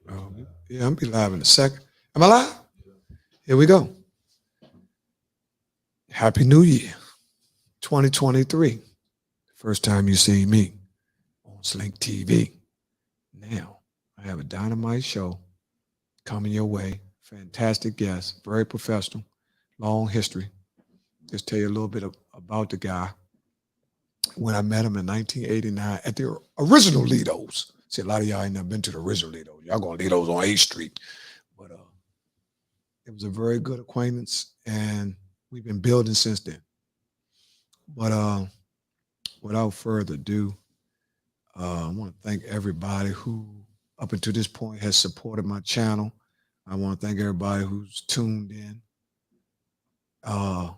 Yeah, I'm be live in a second. Am I live? Here we go. Happy New Year, 2023. First time you see me on Slink TV. Now, I have a dynamite show coming your way. Fantastic guest, very professional, long history. Just tell you a little bit about the guy. When I met him in 1989 at the original Lido's. See, a lot of y'all ain't never been to the original Lido's. Y'all going to Lido's on 8th Street. But it was a very good acquaintance, and we've been building since then. But without further ado, I want to thank everybody who, up until this point, has supported my channel. I want to thank everybody who's tuned in on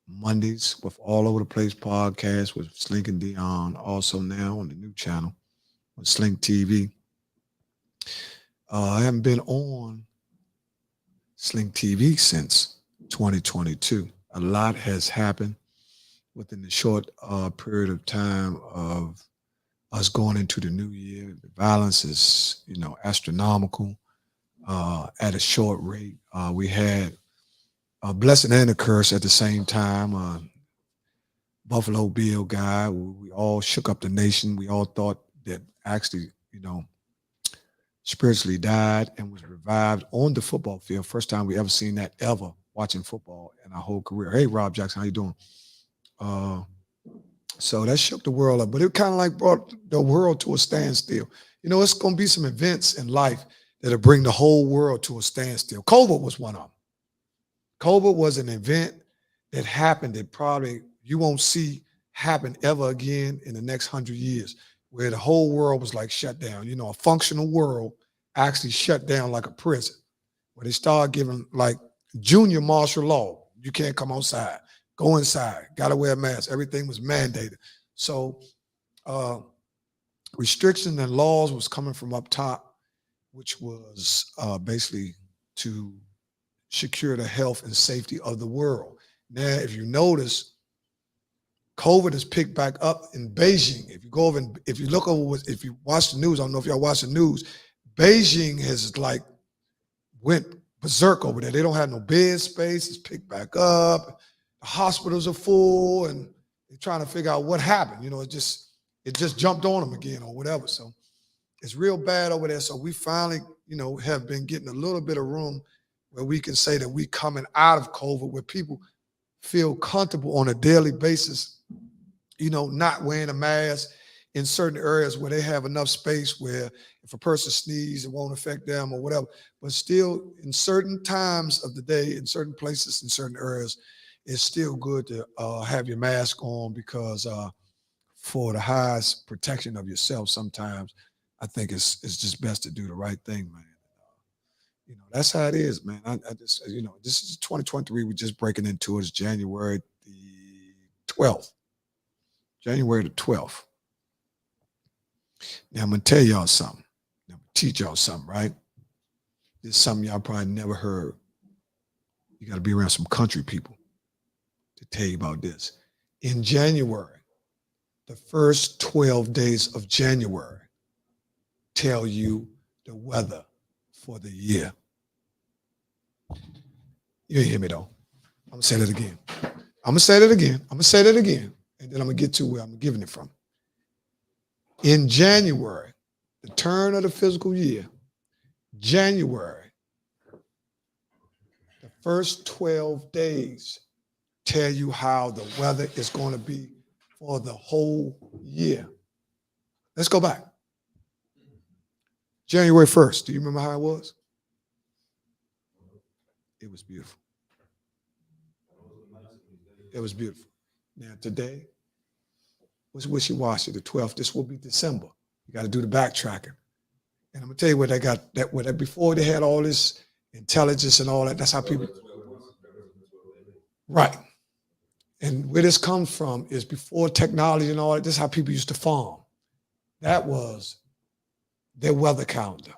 Mondays with All Over the Place podcast with Slink and Dion. Also now on the new channel with Slink TV. I haven't been on Slink TV since 2022. A lot has happened within the short period of time of us going into the new year. The violence is, astronomical at a short rate. We had a blessing and a curse at the same time. Buffalo Bill guy, we all shook up the nation. We all thought that actually, spiritually died and was revived on the football field. First time we ever seen that ever watching football in our whole career. Hey, Rob Jackson, how you doing? So that shook the world up, but it kind of like brought the world to a standstill. It's going to be some events in life that'll bring the whole world to a standstill. COVID was one of them. COVID was an event that happened that probably you won't see happen ever again in the next 100 years, where the whole world was like shut down. A functional world actually shut down like a prison, where they started giving like junior martial law. You can't come outside, go inside, got to wear a mask. Everything was mandated. So restrictions and laws was coming from up top, which was basically to secure the health and safety of the world. Now, if you notice, COVID has picked back up in Beijing. If you go over and if you look over, if you watch the news, I don't know if y'all watch the news, Beijing has like went berserk over there. They don't have no bed space. It's picked back up. The hospitals are full, and they're trying to figure out what happened. It just jumped on them again or whatever. So it's real bad over there. So we finally, have been getting a little bit of room where we can say that we coming out of COVID, where people feel comfortable on a daily basis, not wearing a mask in certain areas where they have enough space where if a person sneezes, it won't affect them or whatever. But still, in certain times of the day, in certain places, in certain areas, it's still good to have your mask on because for the highest protection of yourself, sometimes I think it's just best to do the right thing, man. That's how it is, man. I just, this is 2023. We're just breaking into it. It's January the 12th. January the 12th. Now, I'm going to tell y'all something. I'm going to teach y'all something, right? This is something y'all probably never heard. You got to be around some country people to tell you about this. In January, the first 12 days of January tell you the weather for the year. You didn't hear me though. I'm gonna say that again. I'm gonna say that again. And then I'm gonna get to where I'm giving it from. In January, the turn of the physical year, January, the first 12 days tell you how the weather is going to be for the whole year. Let's go back. January 1st, do you remember how it was? It was beautiful. It was beautiful. Now today, was wishy-washy, the 12th. This will be December. You got to do the backtracking. And I'm gonna tell you what they got that before they had all this intelligence and all that. That's how people right. And where this comes from is before technology and all that. This is how people used to farm. That was their weather calendar.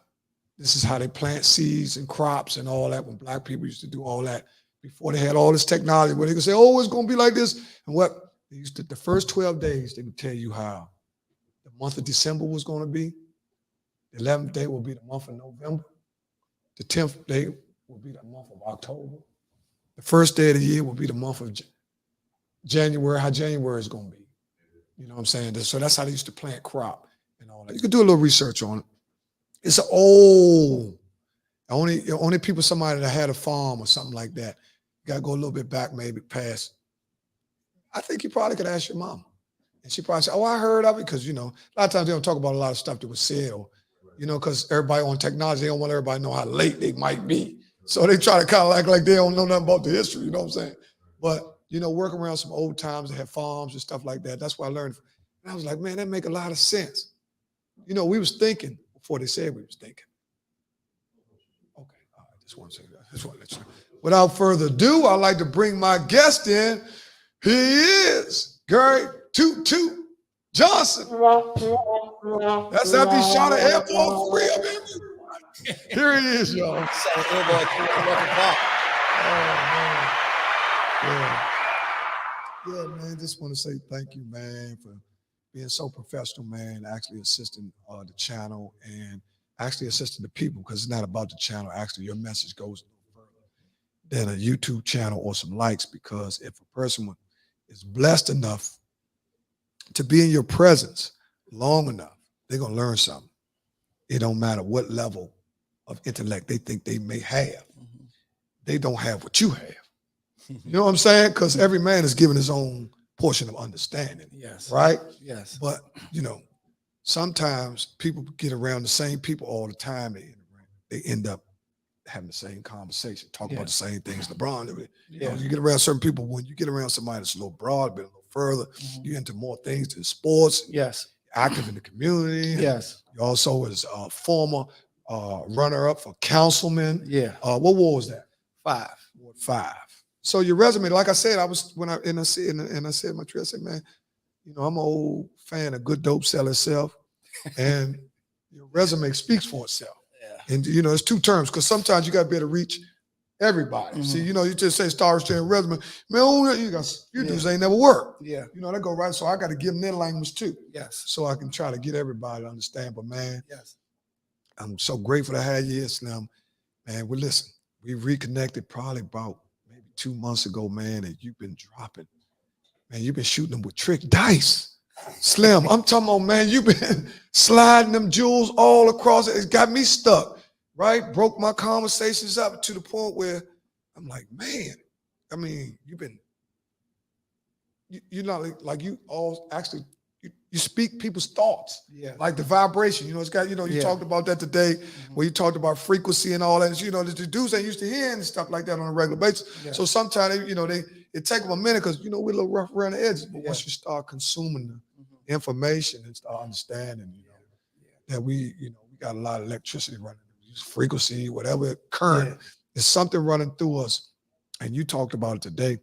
This is how they plant seeds and crops and all that when black people used to do all that before they had all this technology where they could say, oh, it's going to be like this. And what they used to, the first 12 days, they would tell you how the month of December was going to be. The 11th day will be the month of November. The 10th day will be the month of October. The first day of the year will be the month of January, how January is going to be. You know what I'm saying? So that's how they used to plant crop and all that. You can do a little research on it. It's old. Only people, somebody that had a farm or something like that. You got to go a little bit back, maybe past. I think you probably could ask your mom. And she probably said, oh, I heard of it. Because, a lot of times they don't talk about a lot of stuff that was said or, because everybody on technology, they don't want everybody to know how late they might be. So they try to kind of act like they don't know nothing about the history, you know what I'm saying? But, working around some old times, they had farms and stuff like that. That's what I learned. And I was like, man, that make a lot of sense. We was thinking before they said we was thinking. Okay, all right, just want to say that. Just want to let you know. Without further ado, I'd like to bring my guest in. He is Gary Toot Johnson. That's after he shot an air ball for real, baby. Here he is, y'all. Shot an air ball at 3 o'clock. Oh, man. Yeah, man, just want to say thank you, man, for being so professional, man, actually assisting the channel and actually assisting the people, because it's not about the channel. Actually, your message goes further than a YouTube channel or some likes, because if a person is blessed enough to be in your presence long enough, they're going to learn something. It don't matter what level of intellect they think they may have. Mm-hmm. They don't have what you have. You know what I'm saying? Because every man is given his own portion of understanding. Yes. Right? Yes. But, sometimes people get around the same people all the time. They end up having the same conversation, talk about the same things. LeBron, you get around certain people, when you get around somebody that's a little broad, but a little further, you're into more things than sports. Yes. Active in the community. Yes. You also was a former runner-up for councilman. Yeah. What ward was that? 5. Ward 5. So your resume, like I said, I said in my trip, I said, man, I'm an old fan of good dope sell itself, and your resume speaks for itself. Yeah. And it's 2 terms, because sometimes you got to be able to reach everybody. Mm-hmm. See, you just say Star Wars resume, man, you dudes ain't never worked. Yeah. They go right. So I got to give them their language too. Yes. So I can try to get everybody to understand. But man, yes, I'm so grateful to have you here, Slim. Man, we reconnected probably about 2 months ago, man, and you've been dropping. Man, you've been shooting them with trick dice. Slim, I'm talking about, man, you've been sliding them jewels all across it. It got me stuck, right? Broke my conversations up to the point where I'm like, man, I mean, you're not like you all actually, you speak people's thoughts. Yeah. Like the vibration, it's got, you talked about that today, where you talked about frequency and all that. The dudes ain't used to hearing stuff like that on a regular basis. Yeah. So sometimes, it take them a minute, because, we're a little rough around the edges. But once you start consuming the information and start understanding, that we got a lot of electricity running, frequency, whatever current, there's something running through us. And you talked about it today.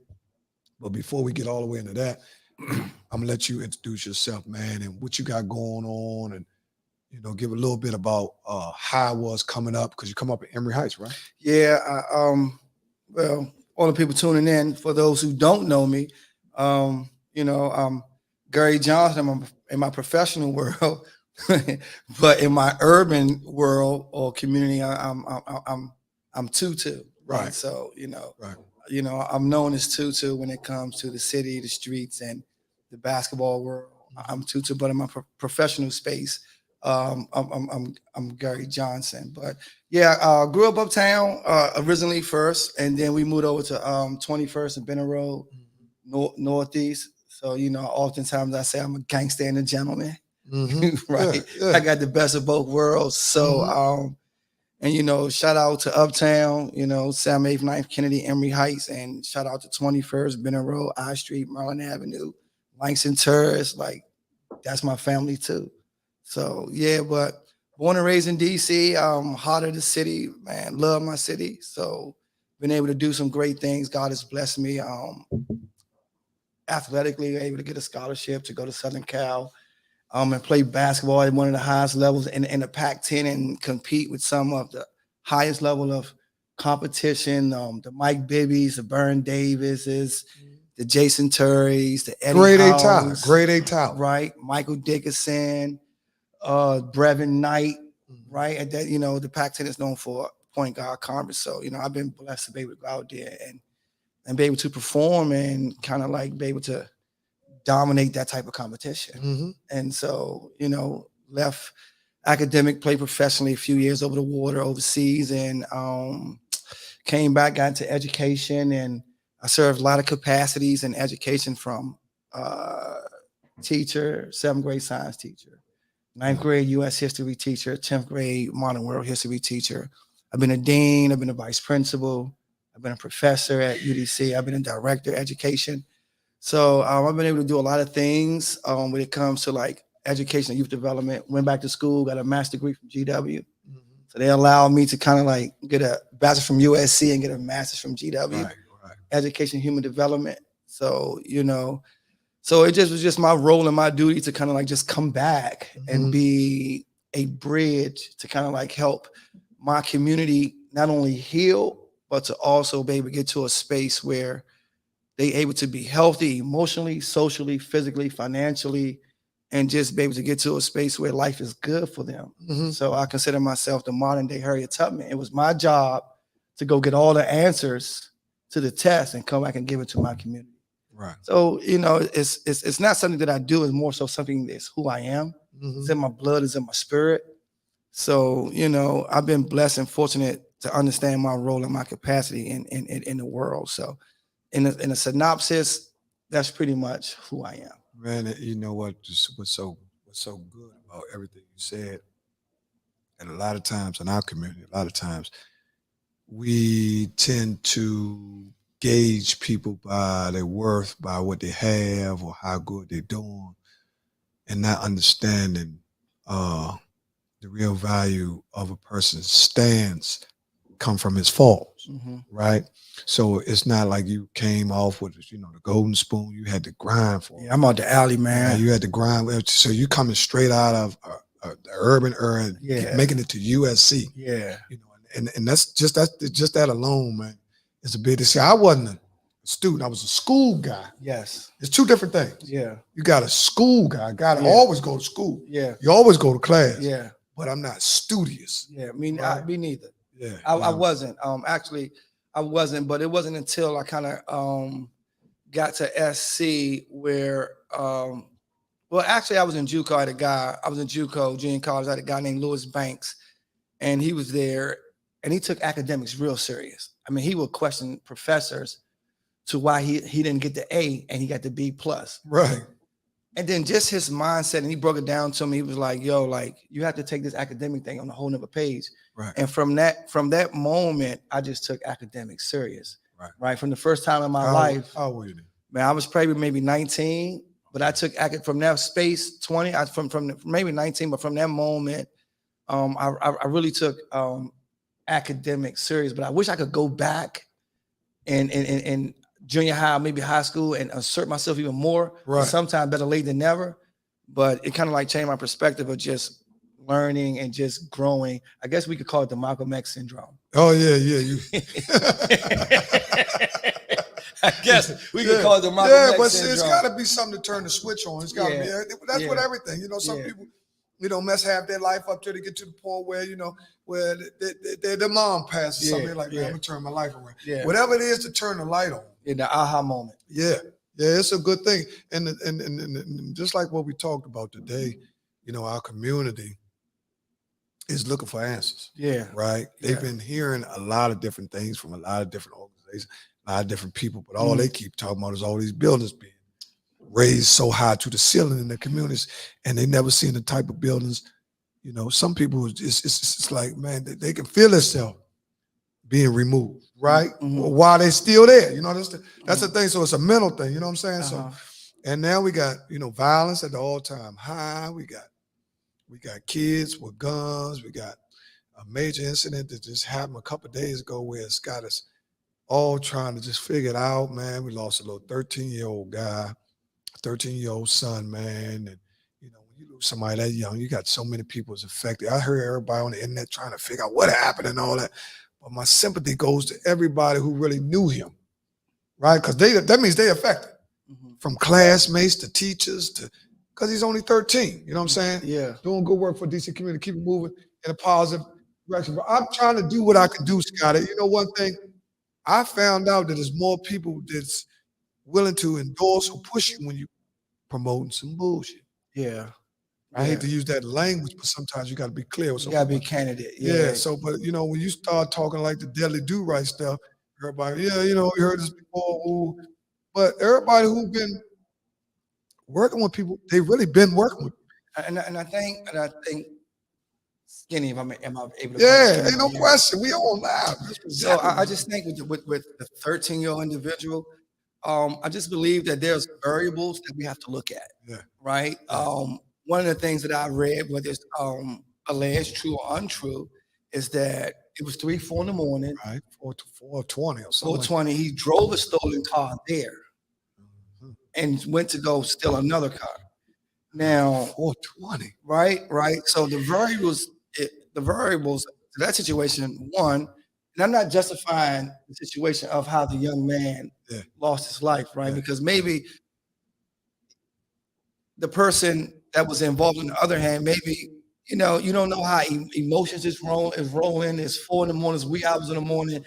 But before we get all the way into that, I'm gonna let you introduce yourself, man, and what you got going on, and give a little bit about how it was coming up, because you come up at Emory Heights, right? Yeah. Well, all the people tuning in, for those who don't know me, I'm Gary Johnson in my professional world, but in my urban world or community, I'm Tutu. Right. So right. I'm known as Tutu when it comes to the city, the streets, and the basketball world. I'm Tutu, but in my professional space, I'm Gary Johnson. But yeah, grew up uptown originally first, and then we moved over to 21st and Benner Road, Northeast. So oftentimes I say I'm a gangster and a gentleman, right? Yeah. I got the best of both worlds. So and shout out to Uptown, Sam 8th, 9th, Kennedy, Emory Heights, and shout out to 21st, Benner Road, I Street, Maryland Avenue, Langston Terrace. Like, that's my family too. So yeah, but born and raised in DC, heart of the city, man, love my city. So been able to do some great things. God has blessed me. Athletically, able to get a scholarship to go to Southern Cal. And play basketball at one of the highest levels in the Pac-10 and compete with some of the highest level of competition. The Mike Bibbies, the Burn Davises, the Jason Turries, the Eddie Grade A talent. Right. Michael Dickinson, Brevin Knight, right? And that, you know, the Pac-10 is known for point guard conference. So, you know, I've been blessed to be able to go out there and be able to perform and kind of like be able to dominate that type of competition. Mm-hmm. And so, you know, left academic, played professionally a few years over the water overseas, and came back, got into education, and I served a lot of capacities in education, from teacher, 7th grade science teacher, 9th grade U.S. history teacher, 10th grade modern world history teacher. I've been a dean, I've been a vice principal, I've been a professor at UDC, I've been a director of education. So I've been able to do a lot of things when it comes to like education and youth development. Went back to school, got a master's degree from GW. Mm-hmm. So they allowed me to kind of like get a bachelor's from USC and get a master's from GW, right. Education and human development. So, you know, so it just was just my role and my duty to kind of like just come back and be a bridge to kind of like help my community not only heal, but to also be able to get to a space where they able to be healthy emotionally, socially, physically, financially, and just be able to get to a space where life is good for them. Mm-hmm. So I consider myself the modern day Harriet Tubman. It was my job to go get all the answers to the test and come back and give it to my community. Right. So, you know, it's not something that I do. It's more so something that's who I am. Mm-hmm. It's in my blood. It's in my spirit. So, you know, I've been blessed and fortunate to understand my role and my capacity in the world. So in a synopsis, that's pretty much who I am. Man, you know what? What's so good about everything you said, and a lot of times in our community, a lot of times we tend to gauge people by their worth, by what they have or how good they're doing, and not understanding the real value of a person's stance come from his falls, right? So it's not like you came off with, you know, the golden spoon. You had to grind for it. Yeah, I'm out the alley, man. You had to grind. So you coming straight out of the urban area, making it to USC. Yeah, you know, and that's just that alone, man. It's a big to see. I wasn't a student. I was a school guy. Yes, it's two different things. Yeah, you got a school guy. Got to always go to school. Yeah, you always go to class. Yeah, but I'm not studious. Yeah, me neither. Yeah, I wasn't. Actually, I wasn't. But it wasn't until I kind of got to SC where, well, actually, I was in JUCO. I was in JUCO, junior college. I had a guy named Lewis Banks, and he was there, and he took academics real serious. I mean, he would question professors to why he didn't get the A and he got the B plus. Right. And then just his mindset, and he broke it down to me. He was like, yo, like, you have to take this academic thing on a whole nother page. Right. And from that moment, I just took academics serious. Right. From the first time in my life. How old were you? Man, I was probably maybe 19, but I took from that space 20, from maybe 19, but from that moment, I really took academics serious. But I wish I could go back and junior high, maybe high school, and assert myself even more. Right. Sometimes better late than never. But it kind of like changed my perspective of just learning and just growing. I guess we could call it the Malcolm X syndrome. Oh yeah. You. I guess we could call it the Malcolm X syndrome. Yeah, but it's got to be something to turn the switch on. It's got to be. That's what everything. You know, some people, you know, must have their life up there to get to the point where, you know, where their mom passes something like, man, I'm gonna turn my life around. Yeah. Whatever it is to turn the light on. In the aha moment. Yeah, it's a good thing. And just like what we talked about today, you know, our community is looking for answers. Yeah. Right? They've been hearing a lot of different things from a lot of different organizations, a lot of different people, but all they keep talking about is all these buildings being raised so high to the ceiling in their communities, and they never seen the type of buildings. You know, some people, it's like, man, they can feel themselves being removed, right? While they're still there. You know, that's the thing. So it's a mental thing, you know what I'm saying? So, and now we got, you know, violence at the all-time high. We got kids with guns. We got a major incident that just happened a couple of days ago where it's got us all trying to just figure it out, man. We lost a little 13-year-old guy, 13-year-old son, man. And, you know, when you lose somebody that young, you got so many people is affected. I heard everybody on the internet trying to figure out what happened and all that. But my sympathy goes to everybody who really knew him, right? Because that means they affected, from classmates to teachers to, because he's only 13, you know what I'm saying? Yeah. Doing good work for DC community, keep it moving. in a positive direction. But I'm trying to do what I can do, Scott. You know, one thing I found out that there's more people that's willing to endorse or push you when you promoting some bullshit. Yeah. I hate to use that language, but sometimes you got to be clear with You some gotta be people. candidate. Yeah. So, but you know, when you start talking like the deadly do right stuff, everybody, yeah, you know, you heard this before. Ooh. But everybody who's been working with people, they really been working with. And I think Skinny, am I able to call Yeah, Skinny ain't no by name? question. We all live. So I just think with the 13-year-old individual, I just believe that there's variables that we have to look at, Yeah. right? One of the things that I read, whether it's alleged true or untrue, is that it was 3, 4 in the morning, Right, 4:20 or something. 4:20. He drove a stolen car there Mhm. and went to go steal another car. Now, 4:20. right. So the variables to that situation, one, and I'm not justifying the situation of how the young man Yeah. lost his life, right? Yeah. Because maybe the person that was involved, on the other hand, maybe you don't know how emotions is rolling. It's 4 in the morning, it's wee hours in the morning,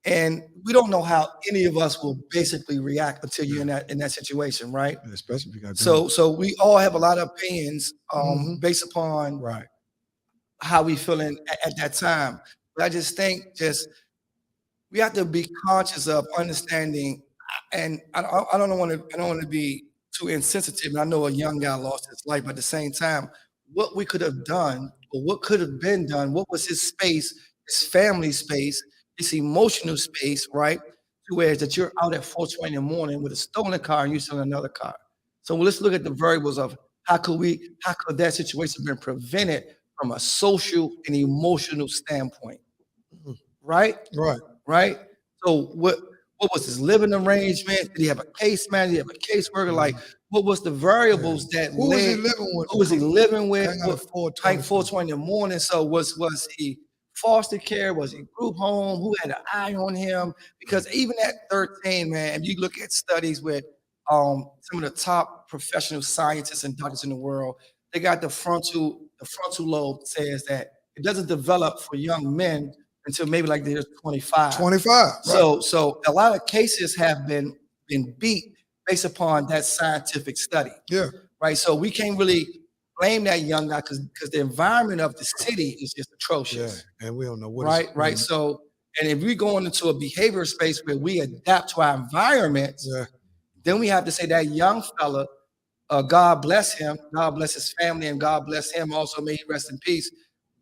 and we don't know how any of us will basically react until you're in that situation, right? Yeah, especially if you got So we all have a lot of opinions Mhm. based upon right. how we feeling at that time. But I just think we have to be conscious of understanding, and I don't want to be too insensitive. And I know a young guy lost his life, but at the same time, what we could have done or what could have been done, what was his space, his family space, his emotional space, right? To where that you're out at 4:20 in the morning with a stolen car and you're selling another car. So let's look at the variables of how could that situation been prevented from a social and emotional standpoint, Mhm. right? Right. Right? So what was his living arrangement? Did he have a case manager? Did he have a caseworker? Like, what was the variables that Who was he led? living with? Who was he living with? Hang out at What, 4:20. like 4:20 in the morning. So was he foster care? Was he group home? Who had an eye on him? Because even at 13, man, if you look at studies with some of the top professional scientists and doctors in the world, they got the frontal lobe says that it doesn't develop for young men until maybe like they're 25. 25. So a lot of cases have been beat based upon that scientific study, Yeah. right? So we can't really blame that young guy because the environment of the city is just Yeah. atrocious, And we don't know what. right? So, and if we go into a behavior space where we adapt to our environments, Yeah. then we have to say that young fella, God bless him, God bless his family, and God bless him also. May he rest in peace.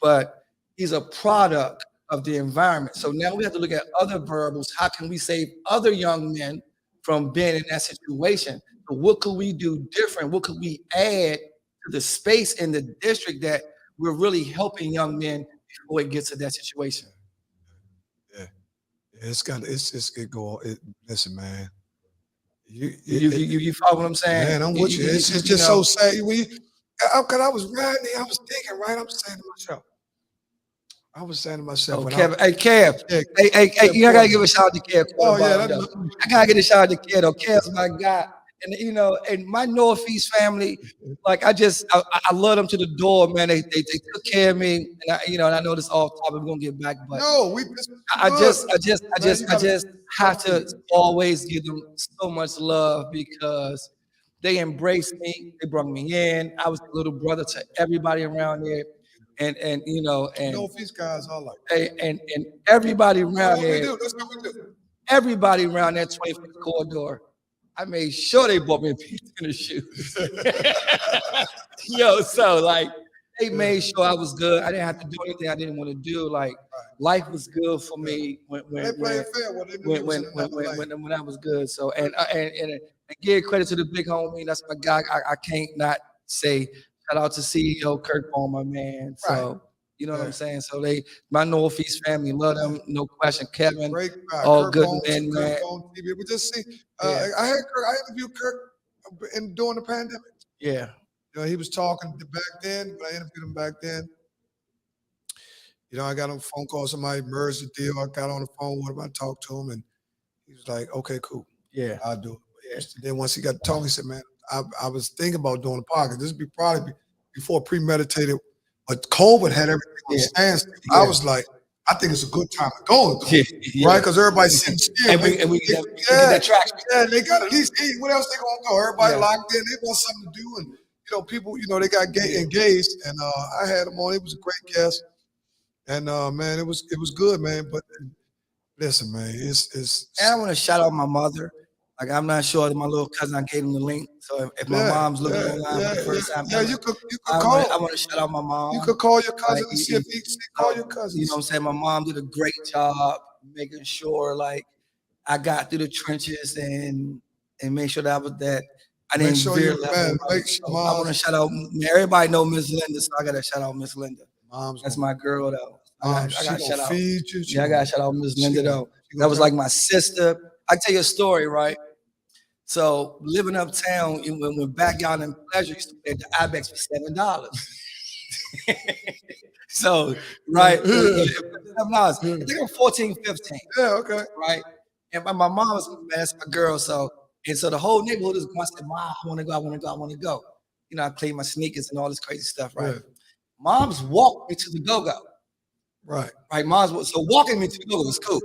But he's a product of the environment. So now we have to look at other variables. How can we save other young men from being in that situation? So what could we do different? What could we add to the space in the district that we're really helping young men before it gets to that situation? Yeah. It go. Listen, man. You follow what I'm saying? Man, I'm with you. It's just so sad. Cause I was riding there, I was thinking, right? I was saying to myself, Oh, when Kev, hey, Kev. Yeah, Hey, you gotta give a shout out to Kev. Oh, yeah, I gotta get a shout out to Kev, though. Kev's my guy. And and my Northeast family, like I love them to the door, man. They took care of me. And I know this off topic, we're gonna get back, but No, I just gotta- have to always give them so much love because they embraced me. They brought me in. I was the little brother to everybody around there, and Northeast guys are like. and everybody That's around what we there, do. That's what we do. everybody around that 25th corridor, I made sure they bought me a piece in the shoes. So like they made sure I was good. I didn't have to do anything I didn't want to do. Like life was good for me They play fair. What they do when I was good. So and give credit to the big homie. That's my guy. I can't not say shout out to CEO Kirk Ball, my man. So you know what I'm saying. So my Northeast family, love them, no question. Kevin, Great guy. all Kirk good Bones, men, man. Kirk on TV. We just see. Yeah. I interviewed Kirk during the pandemic. Yeah. He was talking back then, but I interviewed him back then. I got on a phone call, somebody merged the deal. I got on the phone with him, I talked to him, and he was like, okay, cool. Yeah. I'll do it. Yeah. Then once he got talking, he said, man, I was thinking about doing a podcast. This would be probably before premeditated But COVID had everything on Yeah. standstill. Yeah. I was like, I think it's a good time to go, Yeah. right? Because everybody's sitting still. And we get that traction. Yeah, they got at least eat. What else they gonna go? Everybody Yeah. locked in. They want something to do, and people, they got engaged. And I had them on. It was a great guest, and man, it was good, man. But listen, man, it's. And I want to shout out my mother. Like, I'm not sure that my little cousin, I gave him the link. So if my mom's looking online for the first time, you could I call. want to shout out my mom. You could call your cousin Like, and see if he call your cousins. You know what I'm saying? My mom did a great job making sure, like, I got through the trenches and made sure that I didn't veer left. I want to shout out. Everybody know Miss Linda, so I gotta shout out Miss Linda. That's my girl though. I gotta shout out. Yeah, I gotta shout out Miss Linda though. That was like my sister. I tell you a story, right? So living uptown, when we're backyard in Pleasure, used to play at the Ibex for $7. So right, $7. I think I'm 14, 15. Yeah, okay. Right. And my mom was, that's my girl. So the whole neighborhood is going. I said, Mom, I want to go. I clean my sneakers and all this crazy stuff, right? Yeah. Mom's walked me to the go-go. Right. So walking me to the go-go was cool.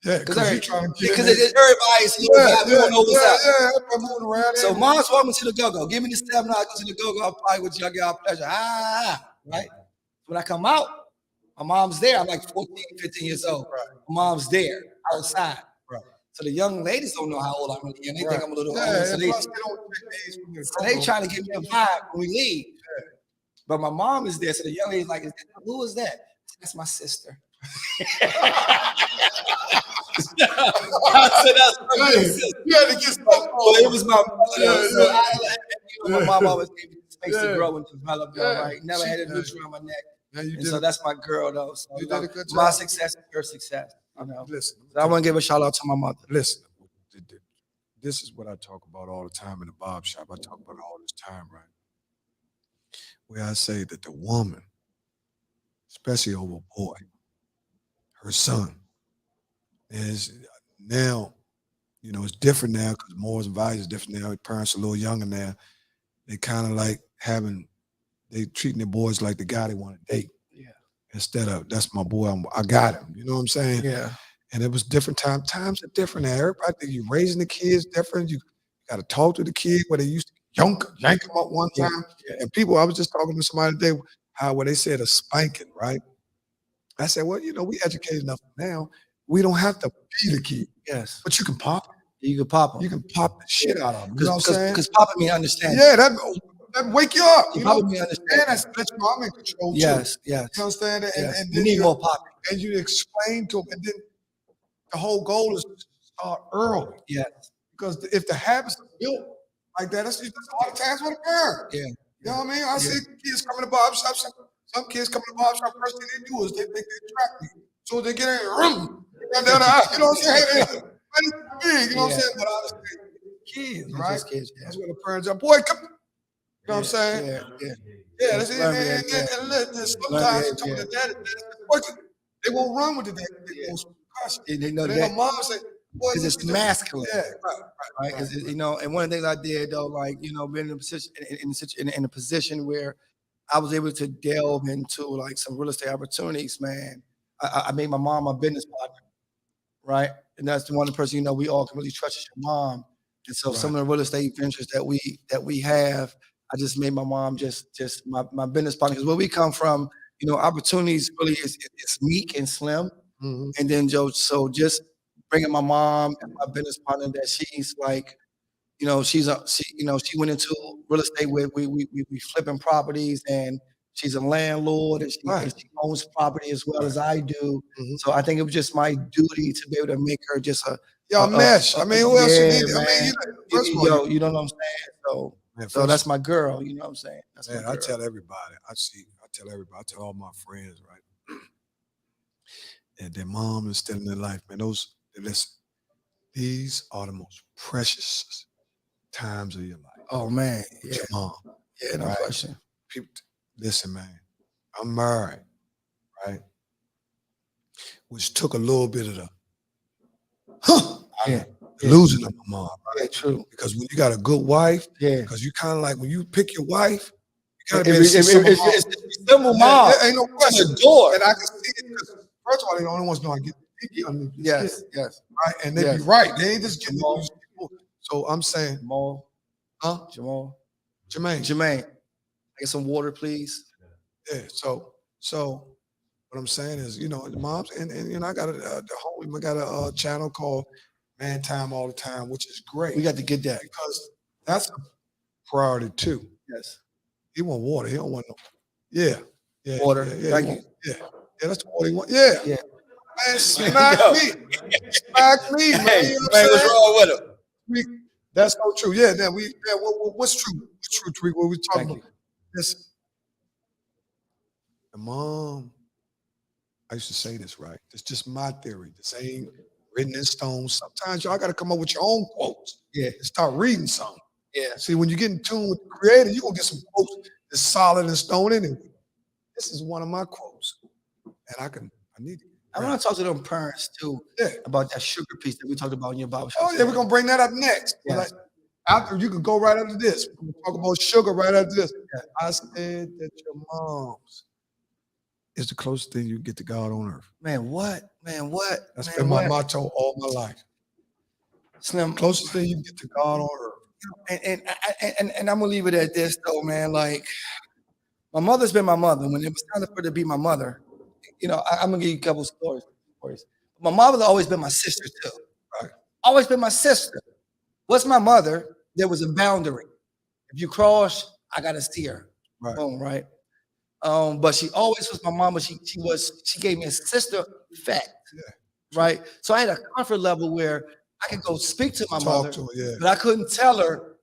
Yeah, because everybody's everyone knows what's up. I'm moving around. So mom's walking me to the go-go. Give me the $7, go to the go-go. I'll probably with y'all get our pleasure. Right? When I come out, my mom's there. I'm like 14, 15 years old. Right. My mom's there outside. Right. So the young ladies don't know how old I really am. They think I'm a little older. So they trying to give me a vibe when we leave. Yeah. But my mom is there. So the young lady's like, who is that? That's my sister. I said, that's my sister. You had to get stuff on. It was my mother. My mom always gave me the space to grow and develop. Right? Never had a noose around my neck. So that's my girl, though. So you did a good job. My success is her success. Listen, I want to give a shout out to my mother. Listen, this is what I talk about all the time in the barber shop. I talk about it all this time, right? Where I say that the woman, especially over a boy, her son, is now, it's different now because morals and values is different now. Parents are a little younger now. They kind of like they treating their boys like the guy they want to date. Yeah. Instead of, that's my boy, I got him. You know what I'm saying? Yeah. And it was different times. Times are different now. Everybody think you raising the kids different. You got to talk to the kid where they used to yank them up one time. Yeah. And people, I was just talking to somebody today, where they said a spanking, right? I said, well, we educated enough now. We don't have to be the kid. Yes. But you can pop it. You can pop them. You can pop the shit out of them. You know what I'm saying? Because popping me understand. Yeah, that wake you up. Popping me understand. And that's let you know I'm in control too. Yes. You understand? And you need more popping. And you explain to them. And then the whole goal is to start early. Yes. Because if the habits are built like that, that's a lot of times with a parent. Yeah. You know what I mean? I see kids coming to barbershop. Some kids come to barbershop, first thing they do is they attract me. So they get in, run down the aisle. You know what I'm saying? Big, you know what I'm saying? But honestly, kids, right? Kids, that's when the parents are, boy, come. You know what I'm saying? Yeah. That's it. And sometimes you talk to daddy, they won't run with the daddy. They know that. Mom say, boy, because it's masculine. Yeah, right. And one of the things I did though, like, being in a position where I was able to delve into like some real estate opportunities, man. I made my mom my business partner, right? And that's the one person, we all can really trust is your mom. And so some of the real estate ventures that we have, I just made my mom just my business partner. Because where we come from, opportunities really is meek and slim. Mm-hmm. And then so just bringing my mom and my business partner that she's like, she went into real estate where we flipping properties, and she's a landlord, and she owns property as well as I do. Mm-hmm. So I think it was just my duty to be able to make her just a mesh. I mean, who else you need? I mean, you know what I'm saying? So that's my girl. You know what I'm saying? That's I tell everybody. I tell all my friends, right? And their mom is still in their life, man. Listen, these are the most precious times of your life. Oh man, your mom. Yeah, no question. People, listen, man. I'm married, right? Which took a little bit of the losing of my mom. Right? Yeah, true. Because when you got a good wife, yeah. Because you kind of like when you pick your wife, gotta be able to see some of mom. It's simple, mom. Ain't no question. The door. And I can see it because first of all, they're the only ones know I get the pinky underneath the Yes, skin, yes. right? And they be Yes. right. They ain't just getting Jamal. these people. So I'm saying, Jamal, huh? Jamal, Jermaine. Jermaine, get some water, please. Yeah. So what I'm saying is, you know, the moms and you know, I got I got a channel called Man Time All the Time, which is great. We got to get that. because that's a priority too. Yes. He want water. He don't want no. Yeah. Yeah. Water. Yeah, Thank he you. want- Yeah. Yeah. That's the water he want. Yeah. Yeah. Man, smack me. Smack me, man. Hey, You know what man, I'm what's saying? wrong with him? That's so true. Yeah. Then what's true? What's true, Tariq? What we talking Thank about? Listen. The mom, I used to say this, right? It's just my theory. This ain't written in stone. Sometimes y'all got to come up with your own quotes. Yeah. And start reading something. Yeah. See, when you get in tune with the creator, you're going to get some quotes that's solid and stone anyway. This is one of my quotes. And I need it. I want to talk to them parents too Yeah. about that sugar piece that we talked about in your barbershop. Oh, yeah, we're going to bring that up next. Yeah. Like, after you can go right after this. We're going to talk about sugar right after this. Yeah. I said that your mom's is the closest thing you get to God on earth. Man, what? Man, what? That's Man, been my what? motto all my life. Slim, Closest thing you get to God on earth. and I'm gonna leave it at this though, man. Like, my mother's been my mother. When it was time for her to be my mother, you know, I'm gonna give you a couple stories. My mother's always been my sister too. Right. Always been my sister. What's my mother? There was a boundary. If you cross, I gotta see her. Right. Boom, right? But she always was my mom, but she gave me a sister fact. Yeah. Right. So I had a comfort level where I could go speak to my Talk mother, to her, yeah. but I couldn't tell her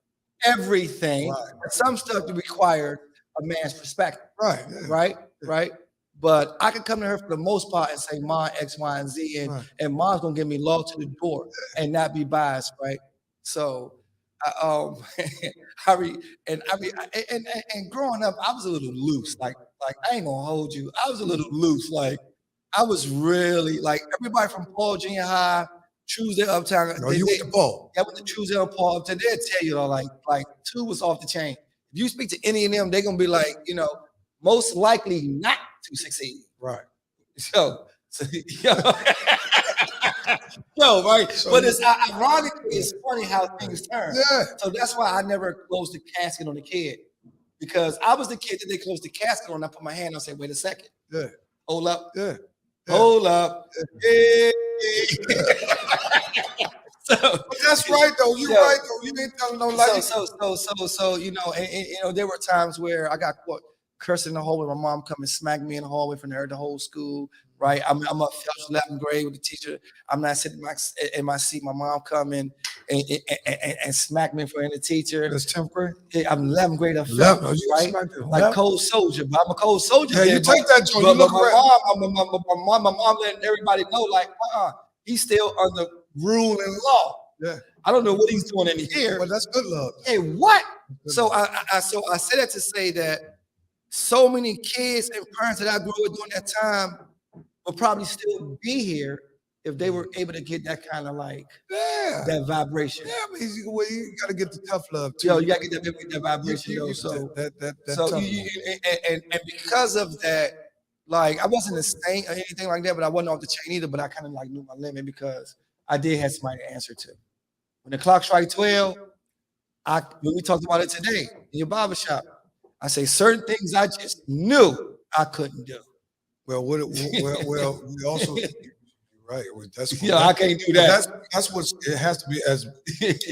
everything. Right. Some stuff that required a man's perspective. Right. Yeah. Right. Right. But I could come to her for the most part and say, Mom, X, Y, and Z, and, Right. and Mom's gonna give me law to the door and not be biased, right? So and growing up, I was a little loose. Like I ain't gonna hold you. I was a little loose. Like I was really like everybody from Paul Junior High, Truesdale Uptown. No, you went to Paul. I went to Truesdale and Paul Uptown. They'll tell you like two was off the chain. If you speak to any of them, they're gonna be like, you know, most likely not to succeed. Right. So yo, right. So but it's ironically, it's funny how things turn. Yeah. So that's why I never closed the casket on the kid, because I was the kid that they closed the casket on. I put my hand on and said, wait a second. Yeah. Hold up. Yeah. Hold up. Yeah. But that's right though. You Yeah. right though. You ain't telling no lie. So you know, and you know, there were times where I got caught cursing in the hallway. My mom come and smack me in the hallway from the whole school. Right, I'm up 11th grade with the teacher. I'm not sitting in my seat. My mom come in and smack me in front of the teacher. That's 10th grade. Yeah, I'm 11th grade of 11th, right? smacked it. Like 11th? cold soldier, but I'm a cold soldier. Yeah, you then, take that joint. But, You look my around. mom letting everybody know, like, he's still under rule and law. Yeah. I don't know what he's doing in here. But that's good love. Hey, what? So I said that to say that so many kids and parents that I grew up with during that time would probably still be here if they were able to get that kind of like that vibration. Yeah, but you got to get the tough love too. Yo, you got to get that vibration, yo. So that so tough and because of that, like I wasn't a saint or anything like that, but I wasn't off the chain either. But I kind of like knew my limit because I did have somebody to answer to. When the clock strikes 12, when we talked about it today in your barbershop, I say certain things I just knew I couldn't do. Well, we also right. That's what, I can't do that. That's what it has to be. As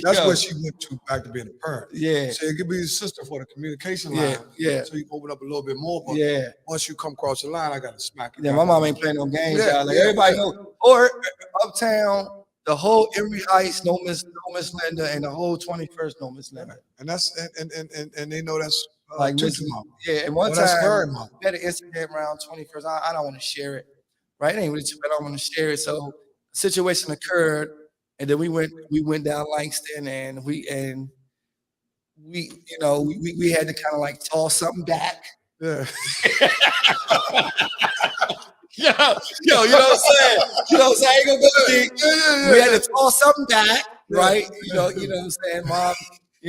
that's what she went to back to being a parent. Yeah. So it could be your sister for the communication line. Yeah. So you open up a little bit more. But Yeah. once you come across the line, I got to smack you. Yeah, my mom ain't playing no games. Yeah, Like yeah, everybody yeah. know. Or Uptown, the whole Emory Heights, no Miss Linda, and the whole 21st, no Miss Linda. And that's and they know that's Like Tutu Miss, mama. yeah. And one That's very time, mama. we had an incident around 21st. I don't want to share it, right? It ain't really, but I don't want to share it. So, a situation occurred, and then we went down Langston, and we you know we had to kind of like toss something back. Yeah. Yo, you know what I'm saying? You know what I'm saying? I ain't gonna go deep. We had to toss something back, right? You know what I'm saying, Mom.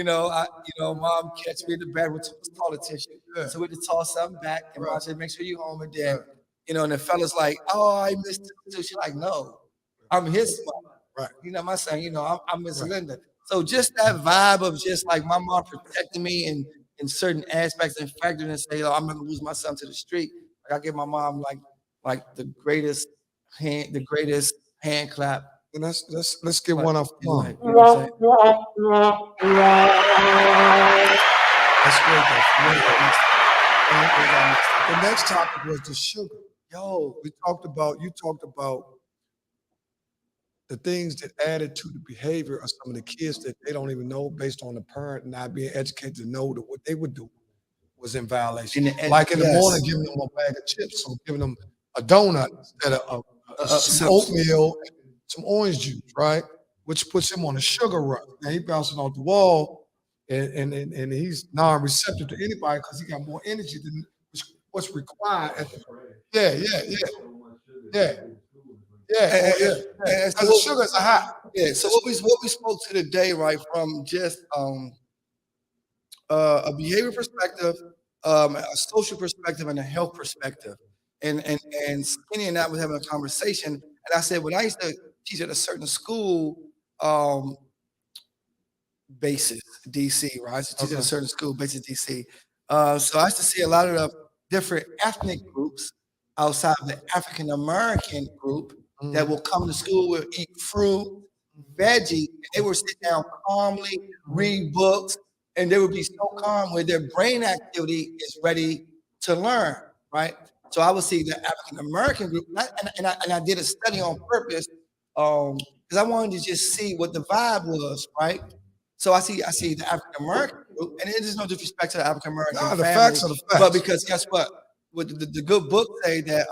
Mom catch me in the bathroom with toilet tissue. Yeah. So we had to toss something back, and Right. Mom said, "Make sure you home." And then, and the fella's like, "Oh, I missed it too." She's like, "No, I'm his mom. Right. My son. I'm Miss Right. Linda." So just that vibe of just like my mom protecting me in certain aspects and factoring and say, "Oh, I'm not gonna lose my son to the street." Like I give my mom like the greatest hand clap. And let's get Like, one off in mom. life, you know what I'm saying? That's great though. Where's our next time? Where's our next time? The next topic was the sugar. Yo, You talked about the things that added to the behavior of some of the kids that they don't even know based on the parent not being educated to know that what they would do was in violation. Like in the morning, giving them a bag of chips or giving them a donut instead of some oatmeal and some orange juice, right? Which puts him on a sugar rush. Now he bouncing off the wall and he's non-receptive to anybody because he got more energy than what's required. Yeah. And Because the sugars are high. Yeah. So what we spoke to today, right, from just a behavior perspective, a social perspective, and a health perspective. And Skinny and I was having a conversation, and I said when I used to teach at a certain school, basis DC, right? I used to teach at a certain school, basis DC. So I used to see a lot of the different ethnic groups outside of the African American group that will come to school, will eat fruit, veggies, and they would sit down calmly, read books, and they would be so calm where their brain activity is ready to learn, right? So I would see the African American group, and I did a study on purpose because I wanted to just see what the vibe was, right? So I see the African American group, and it is no disrespect to the African American Nah, the family, facts are the facts. but because guess what? What the good book say that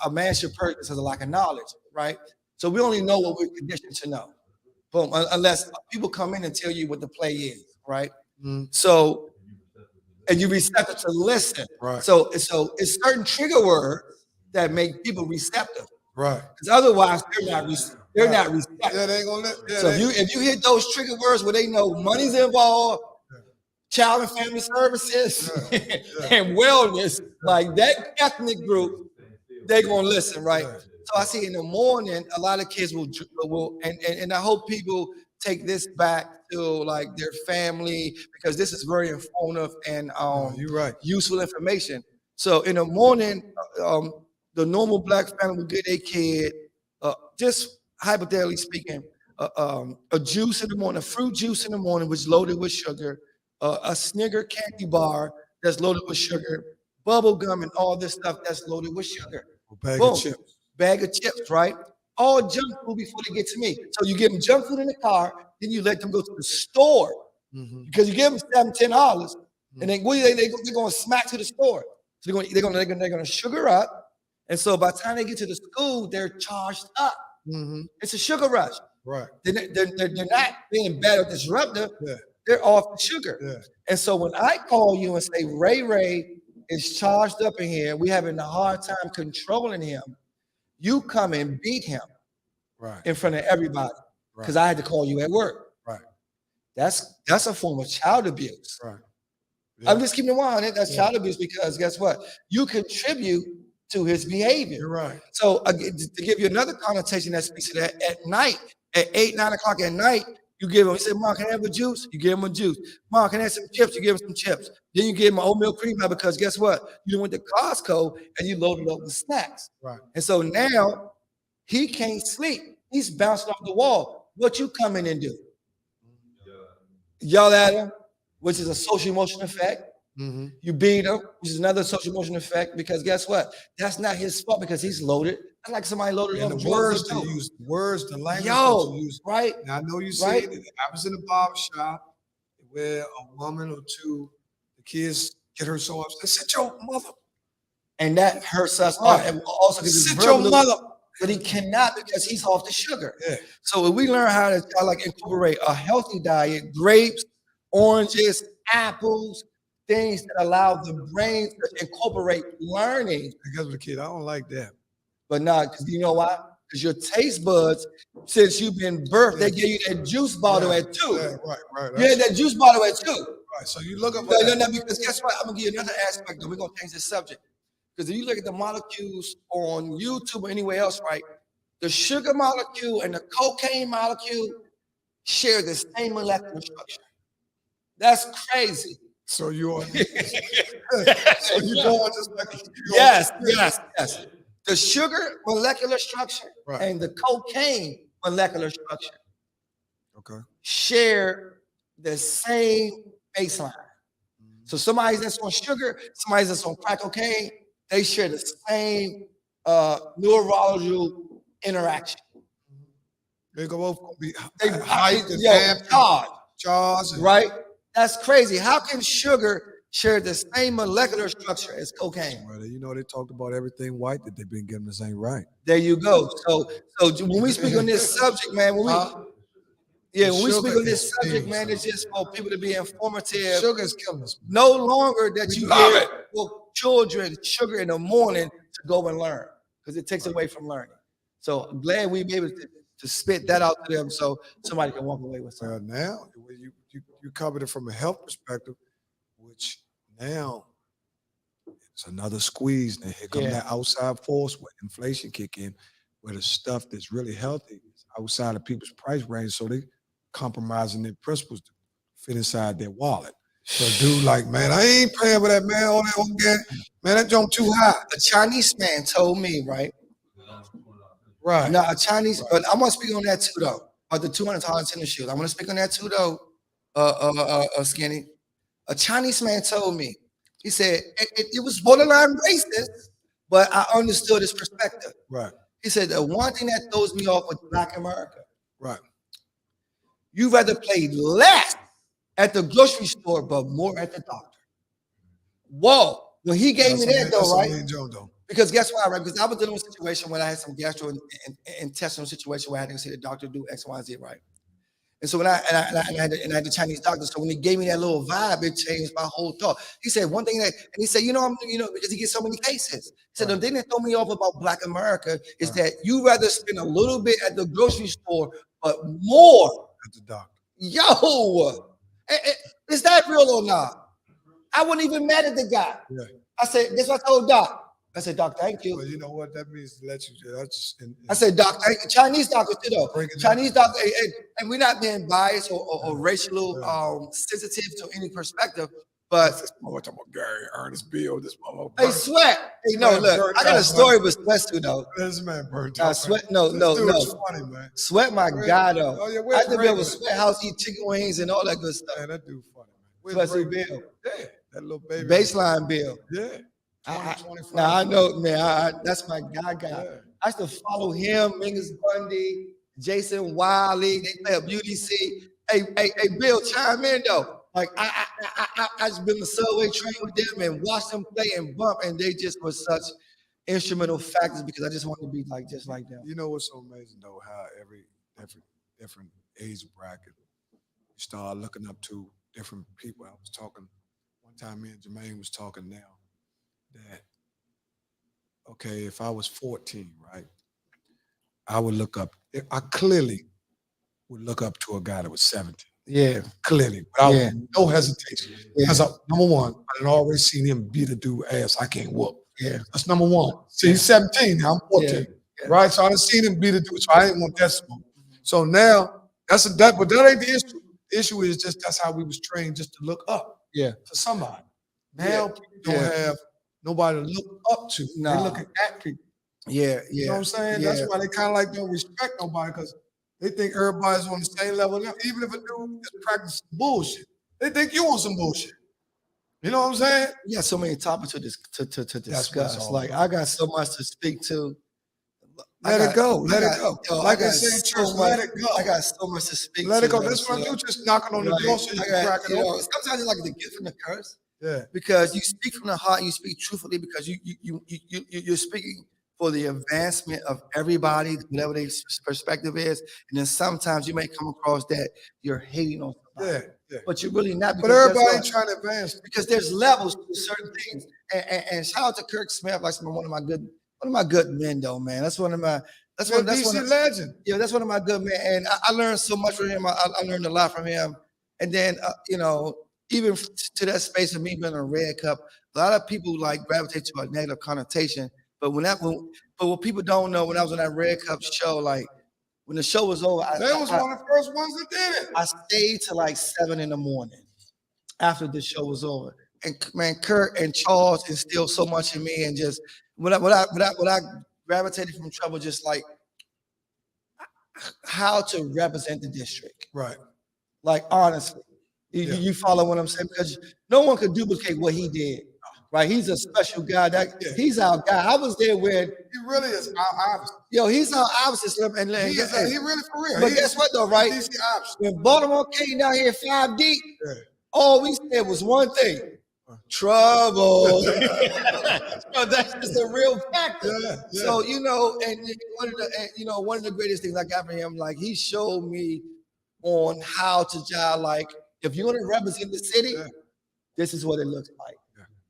a man should purchase as a lack of knowledge, right? So we only know what we're conditioned to know. Boom, unless people come in and tell you what the play is, right? So, and you receptive to listen. Right. So it's certain trigger words that make people receptive, Right. because otherwise they're not receptive. Yeah, they ain't gonna let. Yeah, So if you hit those trigger words where they know money's involved, child and family services, and wellness, like that ethnic group, they're gonna listen, right? So I see in the morning a lot of kids will and I hope people take this back to like their family because this is very informative and you're right. useful information. So in the morning, the normal black family will get a kid, just hypothetically speaking, a juice in the morning, a fruit juice in the morning, which is loaded with sugar, a Snicker candy bar that's loaded with sugar, bubble gum, and all this stuff that's loaded with sugar. Bag of chips, right? All junk food before they get to me. So you give them junk food in the car, then you let them go to the store because you give them $7, $10, and then they're going to smack to the store. So they're going to sugar up, and so by the time they get to the school, they're charged up. It's a sugar rush. Right. They're not being bad or disruptive. Yeah. They're off the sugar. Yeah. And so when I call you and say Ray is charged up in here, we're having a hard time controlling him. You come and beat him in front of everybody because I had to call you at work. Right. That's a form of child abuse. Right. I'm just keeping it 100. That's child abuse because guess what? You contribute to his behavior. You're right. So to give you another connotation that speaks to that, at night, at 8, 9 o'clock at night, you give him, you say, Mom, can I have a juice? You give him a juice. Mom, can I have some chips? You give him some chips. Then you give him an oatmeal cream pie because guess what? You went to Costco and you loaded up with snacks. Right. And so now he can't sleep. He's bouncing off the wall. What you come in and do? Yell at him, which is a social emotional effect. You beat him, which is another social emotional effect because guess what? That's not his fault because he's loaded. That's like somebody loaded And up the words to use, the language Yo, that you use. right? Now, I know you said it. I was in a barber shop where a woman or two, the kids get her so upset. Sit your mother. And that hurts us. Right. And also Sit your mother. but he cannot because he's off the sugar. Yeah. So if we learn how to like incorporate a healthy diet, grapes, oranges, apples, things that allow the brain to incorporate learning. Because with a kid, I don't like that. But not because you know why? because your taste buds, since you've been birthed, they give you that juice bottle at 2. Yeah, right. You had that juice bottle at 2. Right. So you look up. No, because guess what? I'm gonna give you another aspect, and we're gonna change the subject. Because if you look at the molecules on YouTube or anywhere else, right? The sugar molecule and the cocaine molecule share the same molecular structure. That's crazy. So you are. So you going just like. Yes. The sugar molecular structure Right. and the cocaine molecular structure Okay. share the same baseline. So somebody that's on sugar, somebody that's on crack cocaine, they share the same neurological interaction. They go both be They height and charge, right? That's crazy. How can sugar share the same molecular structure as cocaine? Well, you know, they talked about everything white that they've been giving us ain't right. There you go. So when we speak on this subject, man, when we speak on this subject, man, it's just for people to be informative. Sugar is killing us. No longer that you give for children sugar in the morning to go and learn, because it takes away from learning. So I'm glad we be able to spit that out to them so somebody can walk away with something. Now you covered it from a health perspective, which now it's another squeeze. Now here comes that outside force where inflation kick in, where the stuff that's really healthy is outside of people's price range, so they compromising their principles to fit inside their wallet. So dude like, man, I ain't paying for that, man. All that organic, man, that jump too high. A Chinese man told me, right? Right. Now a Chinese, but I'm gonna speak on that too though. About the $200 tennis shoes. I'm gonna speak on that too though. Skinny. A Chinese man told me, he said it was borderline racist, but I understood his perspective. Right. He said the one thing that throws me off with Black America, right? You rather pay less at the grocery store, but more at the doctor. Whoa. When he gave me that though, right? Because guess what, right? Because I was dealing with a situation where I had some gastrointestinal situation where I had to see the doctor do X, Y, Z, right? And so when I had the Chinese doctor, so when he gave me that little vibe, it changed my whole thought. He said one thing and he said, because he gets so many cases. He said the thing that threw me off about Black America is that you rather spend a little bit at the grocery store, but more at the doctor. Yo, is that real or not? I wasn't even mad at the guy. Yeah. I said, guess what I told Doc? I said, Doc, thank you. Well, you know what that means to let you. I said, Doc, thank you. Chinese doctors too, though. Chinese doctors, and we're not being biased or racial sensitive to any perspective, but this talking about Gary Ernest Bill. This motherfucker. Hey, Sweat. Hey, no, look, I got a story with Sweat too, though. This man burnt out. Sweat, no. Funny, man. Sweat, my guy, though. Oh, yeah, I had to be able to Sweat house, eat chicken wings and all that good stuff. Man, that dude funny, man. Sweat Bill. Yeah, that little baby. Baseline Bill. Yeah. Now I know, man. That's my guy. Yeah. I used to follow him, Mingus Bundy, Jason Wiley. They play a beauty seat. Hey, Bill, chime in though. Like I just been the subway train with them and watched them play and bump, and they just were such instrumental factors because I just wanted to be like just like them. You know what's so amazing though? How every different age bracket you start looking up to different people. I was talking one time, me and Jermaine was talking now. That, okay, if I was 14, right, I would look up, I clearly would look up to a guy that was 17. Yeah. Clearly, without no hesitation. Because number one, I had always seen him beat a dude ass I can't whoop. Yeah. That's number one. See, he's 17 now, I'm 14. Right? So I done seen him beat a dude, so I didn't want that smoke. So now, but that ain't the issue. The issue is just that's how we was trained just to look up to somebody. Now people don't have nobody to look up to. They looking at people. Yeah. You know what I'm saying? That's why they kind of like don't respect nobody because they think everybody's on the same level. Even if a dude is practicing bullshit, they think you on some bullshit. You know what I'm saying? Yeah, so many topics to discuss. Like I got so much to speak to. Let it go. Let it go. Like I said, let it go. I got so much to speak to. Let it go. That's what you just knocking on the door so you can crack it open. Sometimes it's like the gift and the curse. Yeah. Because you speak from the heart, you speak truthfully because you're speaking for the advancement of everybody, whatever their perspective is. And then sometimes you may come across that you're hating on somebody. Yeah. But you're really not. But everybody ain't trying to advance. Because there's levels to certain things. And shout out to Kirk Smith, like one of my good men, though, man. That's one of my That's You're one. a That's DC one. legend. Yeah, that's one of my good men, and I learned so much from him. I learned a lot from him, and then you know, even to that space of me being a Red Cup, a lot of people like gravitate to a negative connotation. But but what people don't know, when I was on that Red Cup show, like when the show was over, They was one of the first ones that did it. I stayed till like 7 a.m. after the show was over. And man, Kurt and Charles instilled so much in me, and just when I gravitated from trouble, just like how to represent the district. Right. Like honestly, you follow what I'm saying? Because no one could duplicate what he did. Right? He's a special guy. He's our guy. I was there when he really is our opposite. Yo, he's our opposite. And He really for real. But guess what though, right? He's the opposite. When Baltimore came down here 5 deep, all we said was one thing: trouble. So that's just a real factor. So you know, and one of the greatest things I got from him, like he showed me on how to jive. Like if you want to represent the city, this is what it looks like.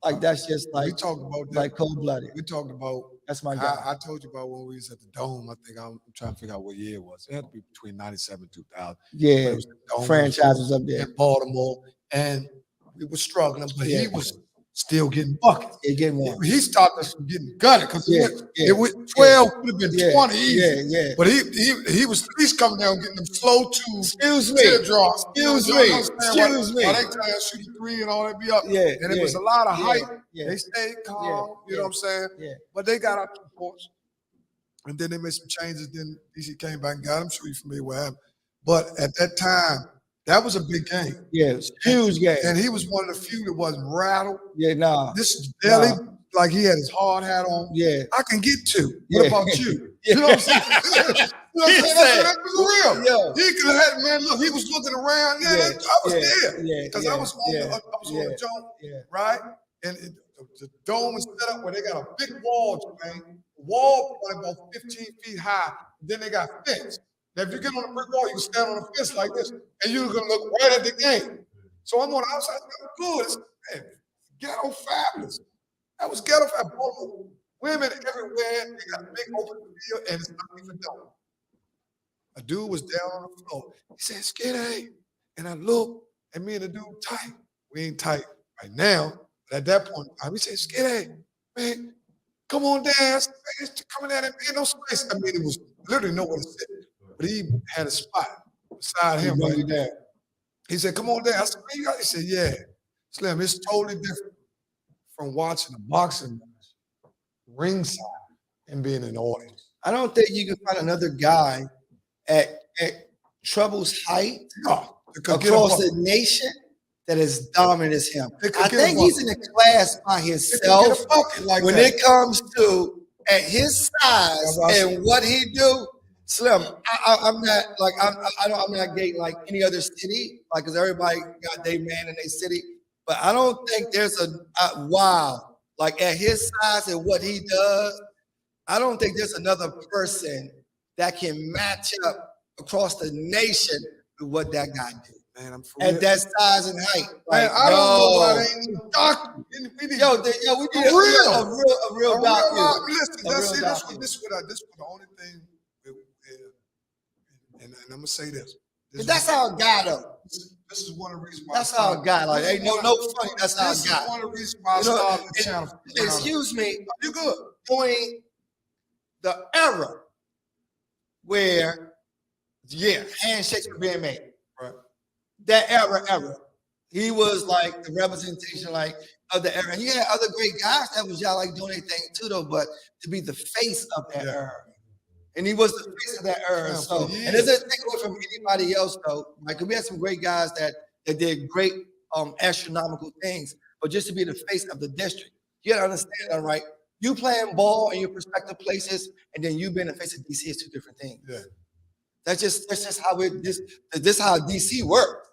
Like that's just like we talked about that. Like cold blooded. We talked about that's my guy. I told you about when we was at the Dome. I think I'm trying to figure out what year it was. It had to be between 97 and 2000. Yeah, franchise was up there in Baltimore, and we were struggling, but he was still getting buckets. Yeah, getting one. He stopped us from getting gutted because it was 12 would have been 20 easy. Yeah. But he was at least coming down getting them slow twos. Excuse me. Teardrops. Excuse me. Excuse me. While they trying to shoot a 3 and all that be up. Yeah. And it was a lot of hype. Yeah. They stayed calm. You know what I'm saying? Yeah. But they got up to the porch. And then they made some changes. Then DC came back and got him. I'm sure you're familiar with him. But at that time, that was a big game. Yeah, it was a huge game. And he was one of the few that wasn't rattled. Yeah, nah. This is belly, like he had his hard hat on. Yeah. I can get to. What about you? You know what I'm saying? You know what I'm saying? That was real. Yo. He could have had, man, look, he was looking around. Yeah, I was there. Yeah. Because I was on the Dome, right? And the Dome is set up where they got a big wall, man. Wall probably about 15 feet high. Then they got fence. Now, if you get on a brick wall, you can stand on a fence like this, and you're gonna look right at the game. So I'm on the outside, good. Man, ghetto fabulous. That was ghetto fabulous. Women everywhere. They got a big open field, and it's not even done. A dude was down on the floor. He said, "Skinny," and I looked, and me and the dude tight. We ain't tight right now, but at that point, he said, "Skinny, man, come on down." I said, "Man, it's coming down there, ain't no space." I mean, it was literally nowhere to sit. But he had a spot beside him right there. He said, "Come on down." I said, "Man, you got?" He said, "Yeah, Slim, it's totally different from watching a boxing match ringside and being in the audience." I don't think you can find another guy at Trouble's height across the nation that is dominant as him. I think he's in a class by himself when it comes to at his size and what he do. Slim, I'm not like I'm not gating like any other city, like because everybody got their man in their city. But I don't think there's like at his size and what he does, I don't think there's another person that can match up across the nation with what that guy did. Man, I'm for at real. that size and height. Man, Like, I don't know why they ain't no doctor. We need a real doctor. Listen, this was the only thing. And I'm gonna say this. That's our guy, though. This is one of the reasons why. That's our guy. Like, ain't no funny. That's our guy. This is one of the reasons why I started the channel. Excuse me. You good? During the era where, handshakes were being made. Right. That era. He was like the representation, like of the era. And you had other great guys that was y'all like doing their thing too, though. But to be the face of that era. And he was the face of that era. So, and it doesn't take away from anybody else, though. Like, we had some great guys that did great astronomical things. But just to be the face of the district, you gotta understand that, right? You playing ball in your prospective places, and then you being the face of DC is two different things. Yeah. That's just how this how DC works.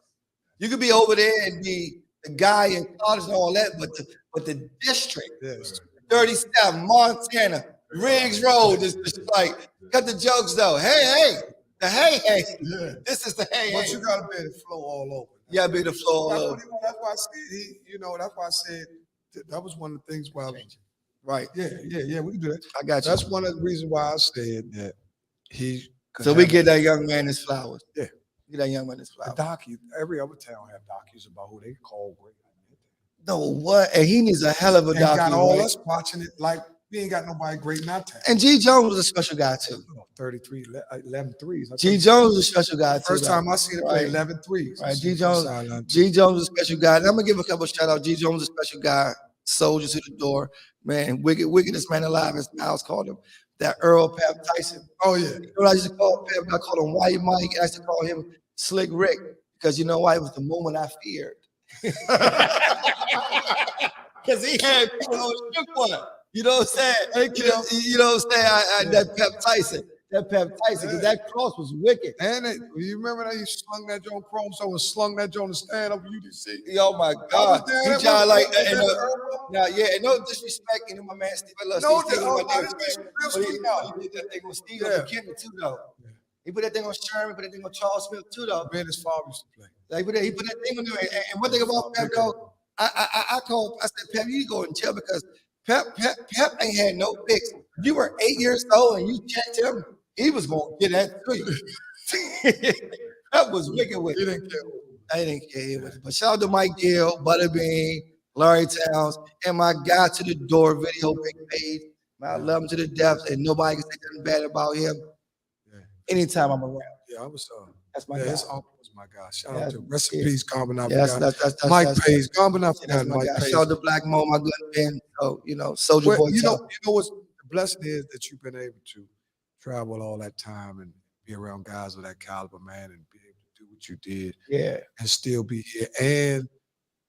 You could be over there and be the guy in college and all that, but the district, 37, Montana, Riggs Road is just like, cut the jokes though. Hey. Yeah. This is the hey. But you gotta be able to flow all over. You gotta be able to flow all over. That's why I said that's why I said that was one of the things why Right. Yeah, we can do that. I got you. That's one of the reasons why I said that he could So we have- get that young man his flowers. Yeah. Get that young man his a flowers. docu. Every other town have docus about who they call great. No, what? And he needs a hell of a And got document. all Right? us watching it like we ain't got nobody great in our town. And G. Jones was a special guy too. 33, 11 threes. G. Jones was a special guy too. First time I seen him play Right. 11 threes. Right, G. On the Jones. sideline, too. G. Jones was a special guy. And I'm gonna give a couple shout out. G. Jones was a special guy. Soldier to the door, man. Wickedest man alive, as Miles called him. That Earl Pep Tyson. Oh yeah. You know what I used to call Pep? I called him White Mike. I used to call him Slick Rick because you know why? It was the moment I feared. Because he had people on the shook one. You know what I'm saying? You know what I'm saying? That Pep Tyson. That Pep Tyson, because that cross was wicked. And you remember that he slung that Joe Chrome so and slung that Joe to stand up UDC. Oh my God. there, He that tried was- like, that and, was- now, yeah, and no disrespect, you know, my man Steve. Look, No, Steve, no, my no, name, this is real but he, Steve. no, he did that thing with Steve Yeah. McKinnon too, though. Yeah. He put that thing on Sherman, put that thing on Charles Smith too, though. Man, his father used to play. Like, he put that thing on there. And one thing about Pep, though, I said, Pep, you go in jail because Pep ain't had no picks. If you were 8 years old and you checked him, he was going to get that to you. Pep was wicked with He it. didn't care. I didn't care with it. But shout out to Mike Gill, Butterbean, Larry Towns, and my guy to the door video big page. I love him to the depths, and nobody can say nothing bad about him. Yeah. Anytime I'm around. Yeah, I was. That's my Yeah, guy. his uncle was my guy. Shout Yeah, out to rest in yeah. peace, Garmin. I Yes, forgot. that's Mike that's, Page. Garmin, I that's forgot my Mike guy. Page. Shout out to Black Mo, my good man. So, you know, Soldier Boy. You know Town. what's the blessing is that you've been able to travel all that time and be around guys of that caliber, man, and be able to do what you did Yeah, and still be here and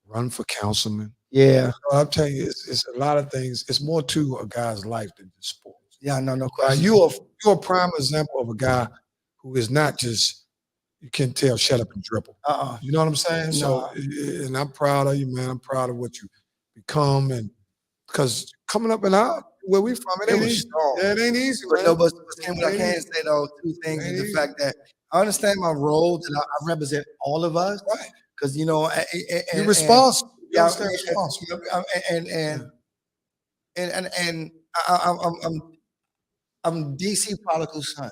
run for councilman. yeah, So I'm telling you, it's a lot of things. It's more to a guy's life than just sports. yeah. No Now, question. you're a prime example of a guy who is not just, you can tell, shut up and dribble. You know what I'm saying? So, and I'm proud of you, man. I'm proud of what you become, and because coming up in where we from, it ain't was easy. strong. Yeah, it ain't easy, But man. no, but what I can say though, two things is the fact that I understand my role that I represent all of us, Right. because you know, You're responsible. You yeah, understand responsible. and I'm DC prodigal son,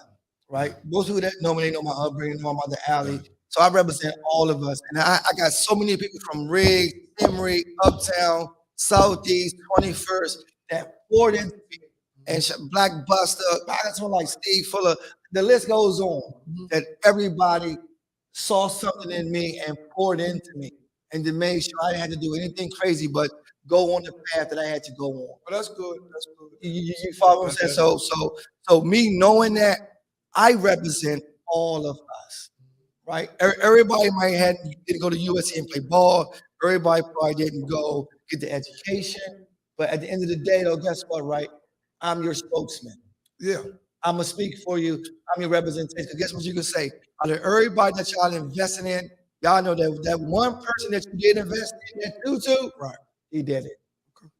right? Most people that know me, they know my upbringing, know my mother Allie. So I represent all of us, and I got so many people from Riggs, Emory, Uptown, Southeast, 21st that poured into me, and Black Buster. I got someone like Steve Fuller. The list goes on. That everybody saw something in me and poured into me, and to make sure I didn't have to do anything crazy, but go on the path that I had to go on. But that's good. That's good. You follow what I'm saying? So me knowing that I represent all of us, right? Everybody didn't go to USC and play ball. Everybody probably didn't go get the education. But at the end of the day, though, guess what, right? I'm your spokesman. Yeah. I'm gonna speak for you. I'm your representation. Guess what you can say? Out of everybody that y'all investing in, y'all know that one person that you did invest in, that Toto, Right. he did it. Okay.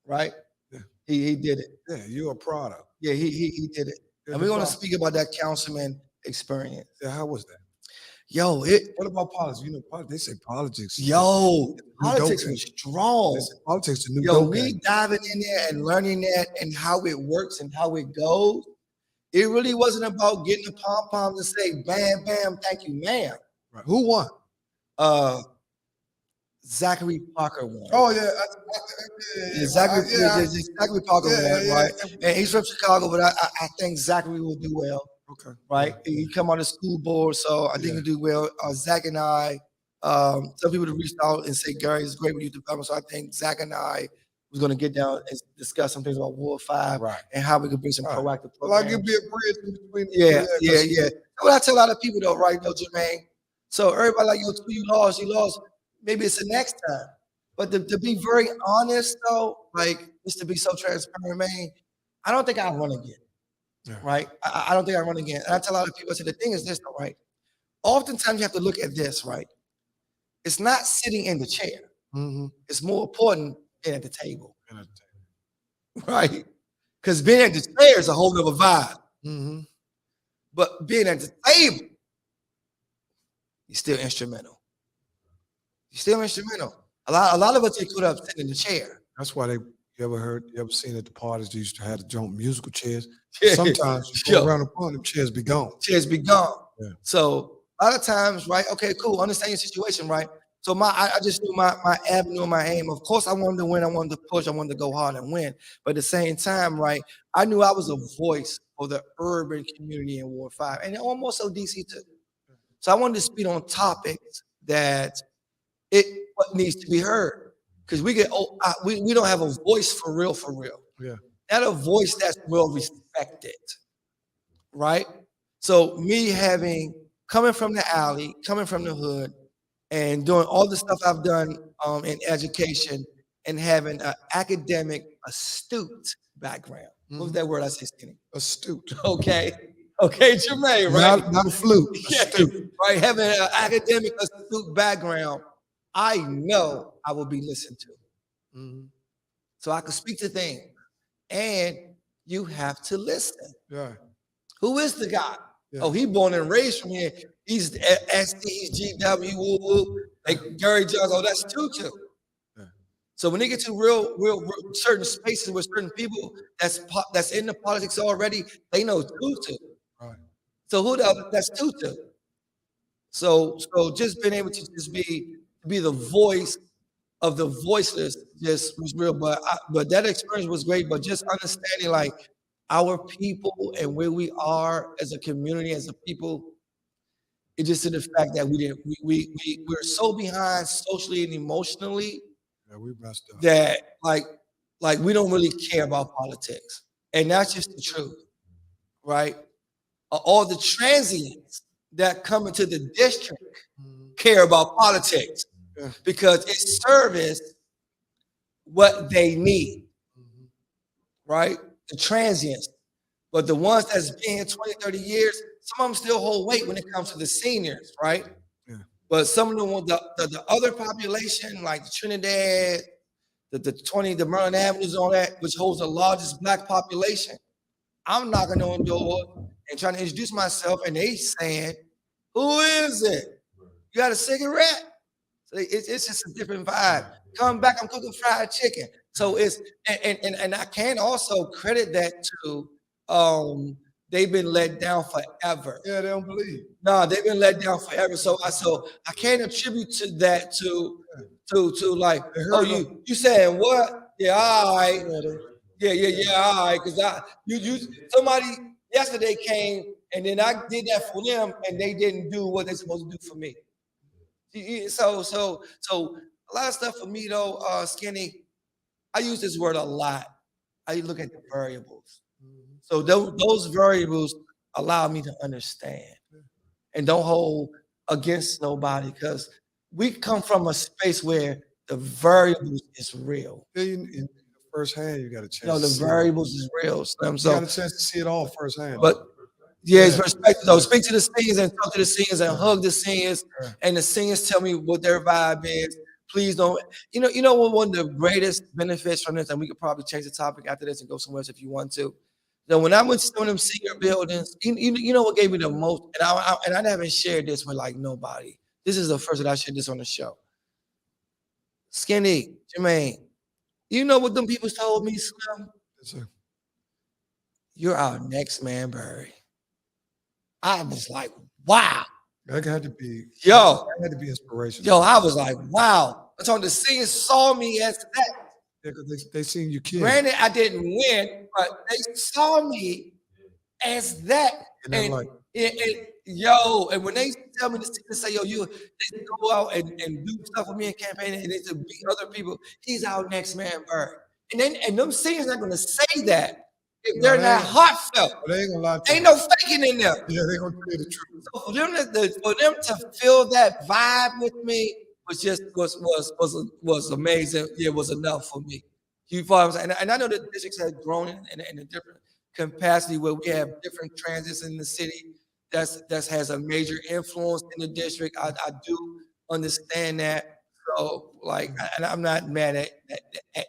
Right? Yeah. He did it. Yeah, you're a product. Yeah, he did it. You're And the we're gonna product. speak about that councilman experience. Yeah, how was that? Yo, What about politics? You know, they say politics. politics was strong. They say politics the new Yo, dope me game. diving in there and learning that and how it works and how it goes. It really wasn't about getting a pom pom to say bam, bam, thank you, ma'am. Right. Who won? Zachary Parker won. Oh yeah, Yeah, Zachary Parker won, right? And he's from Chicago, but I think Zachary will do well, Okay. right? He come on the school board, so I think he'll do well. Zach and I, some people have reached out and say, Gary, it's great with youth development. So I think Zach and I was going to get down and discuss some things about Ward 5 Right. and how we could bring some proactive Like programs. it'd be a bridge in between. Yeah. What I tell a lot of people though, right, though, Jermaine. So everybody like, yo, you lost. Maybe it's the next time. But to be very honest though, like just to be so transparent, man, I don't think I'll run again. Yeah. Right? I don't think I'll run again. And I tell a lot of people, I say the thing is this though, right? Oftentimes you have to look at this, right? It's not sitting in the chair. Mm-hmm. It's more important being at the table. Right? Because being at the chair is a whole other vibe. Mm-hmm. But being at the table, you're still instrumental. You're still instrumental. A lot of us get caught up sitting in the chair. That's why you You ever seen at the parties they used to have the joint musical chairs? Yeah. Sometimes you go Yo. around the corner, them chairs be gone. Chairs be gone. Yeah. So a lot of times, right? Okay, cool. Understand your situation, right? So I just knew my avenue and my aim. Of course, I wanted to win. I wanted to push. I wanted to go hard and win. But at the same time, right? I knew I was a voice for the urban community in Ward 5, and almost so DC too. So I wanted to speak on topics that what needs to be heard, because we don't have a voice for real, Yeah. not a voice that's well respected, right? So me coming from the alley, coming from the hood, and doing all the stuff I've done in education, and having an academic, astute background. What was that word I said, Skinny? Astute. Okay, Jermaine, right? Not a flute. Yeah, Astute. right, having an academic, astute background, I know I will be listened to. Mhm. So I can speak to things, and you have to listen. Yeah. Who is the guy? Yeah. Oh, he born and raised from here. He's ST, he's GW, woo woo. Like Gary Jones, oh, that's Tutu. Yeah. So when they get to real certain spaces with certain people that's in the politics already, they know Tutu. Right. So that's Tutu. So just being able to just be the voice of the voiceless just was real. But that experience was great. But just understanding like our people and where we are as a community, as a people, it just to the fact that we're so behind socially and emotionally Yeah, we messed up. that like we don't really care about politics. And that's just the truth, right? All the transients that come into the district care about politics because it serves what they need, right? The transients. But the ones that's been here 20, 30 years, some of them still hold weight when it comes to the seniors, right? Yeah. But some of them, the other population, like the Trinidad, the Maryland Avenues, all that, which holds the largest Black population, I'm knocking on the door and trying to introduce myself, and they saying, "Who is it? You got a cigarette?" So it's just a different vibe. Come back, I'm cooking fried chicken. So it's and I can also credit that to they've been let down forever. Yeah, they don't believe. No, they've been let down forever. So I can't attribute to that to like, oh, you saying what? Yeah, all right. Yeah, all right. Because somebody yesterday came and then I did that for them and they didn't do what they're supposed to do for me. So a lot of stuff for me though, Skinny, I use this word a lot. I look at the variables. So those variables allow me to understand and don't hold against nobody, because we come from a space where the variables is real. Yeah, in firsthand, you got a chance. The variables is real. So you got a chance to see it all firsthand. But yeah, it's respect. So speak to the seniors and talk to the seniors and hug the seniors, and the seniors tell me what their vibe is. Please don't. You know what? One of the greatest benefits from this, and we could probably change the topic after this and go somewhere else if you want to. So when I went to some of them senior buildings, you know what gave me the most, and I haven't shared this with like nobody. This is the first that I shared this on the show. Skinny, Jermaine, you know what them people told me, Slim? Yes, sir. You're our next man, Barry. I was like, wow. That had to be, that had to be inspirational. Yo, I was like, wow. So the seniors saw me as that. Yeah, because they seen you kid. Granted, I didn't win, but they saw me as that. And when they tell me to say, yo, they go out and do stuff with me in campaign, and they to beat other people, he's our next man, Bird. And them seniors not gonna say that if they're not heartfelt. They ain't gonna lie to Ain't no faking in there. Yeah, they're gonna tell you the truth. So for them to feel that vibe with me was amazing. It was enough for me. You follow what I'm saying? And I know the districts have grown in a different capacity where we have different transits in the city that has a major influence in the district. I do understand that. So and I'm not mad at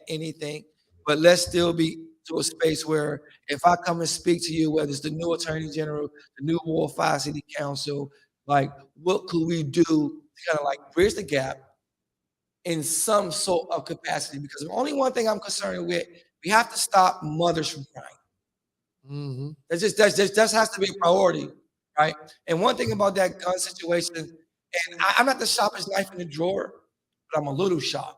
anything, but let's still be to a space where if I come and speak to you, whether it's the new Attorney General, the new Ward 5 City Council, what could we do to kind of bridge the gap in some sort of capacity, because the only one thing I'm concerned with, we have to stop mothers from crying. Mm-hmm. That has to be a priority, right? And one thing about that gun situation, and I'm not the sharpest knife in the drawer, but I'm a little sharp.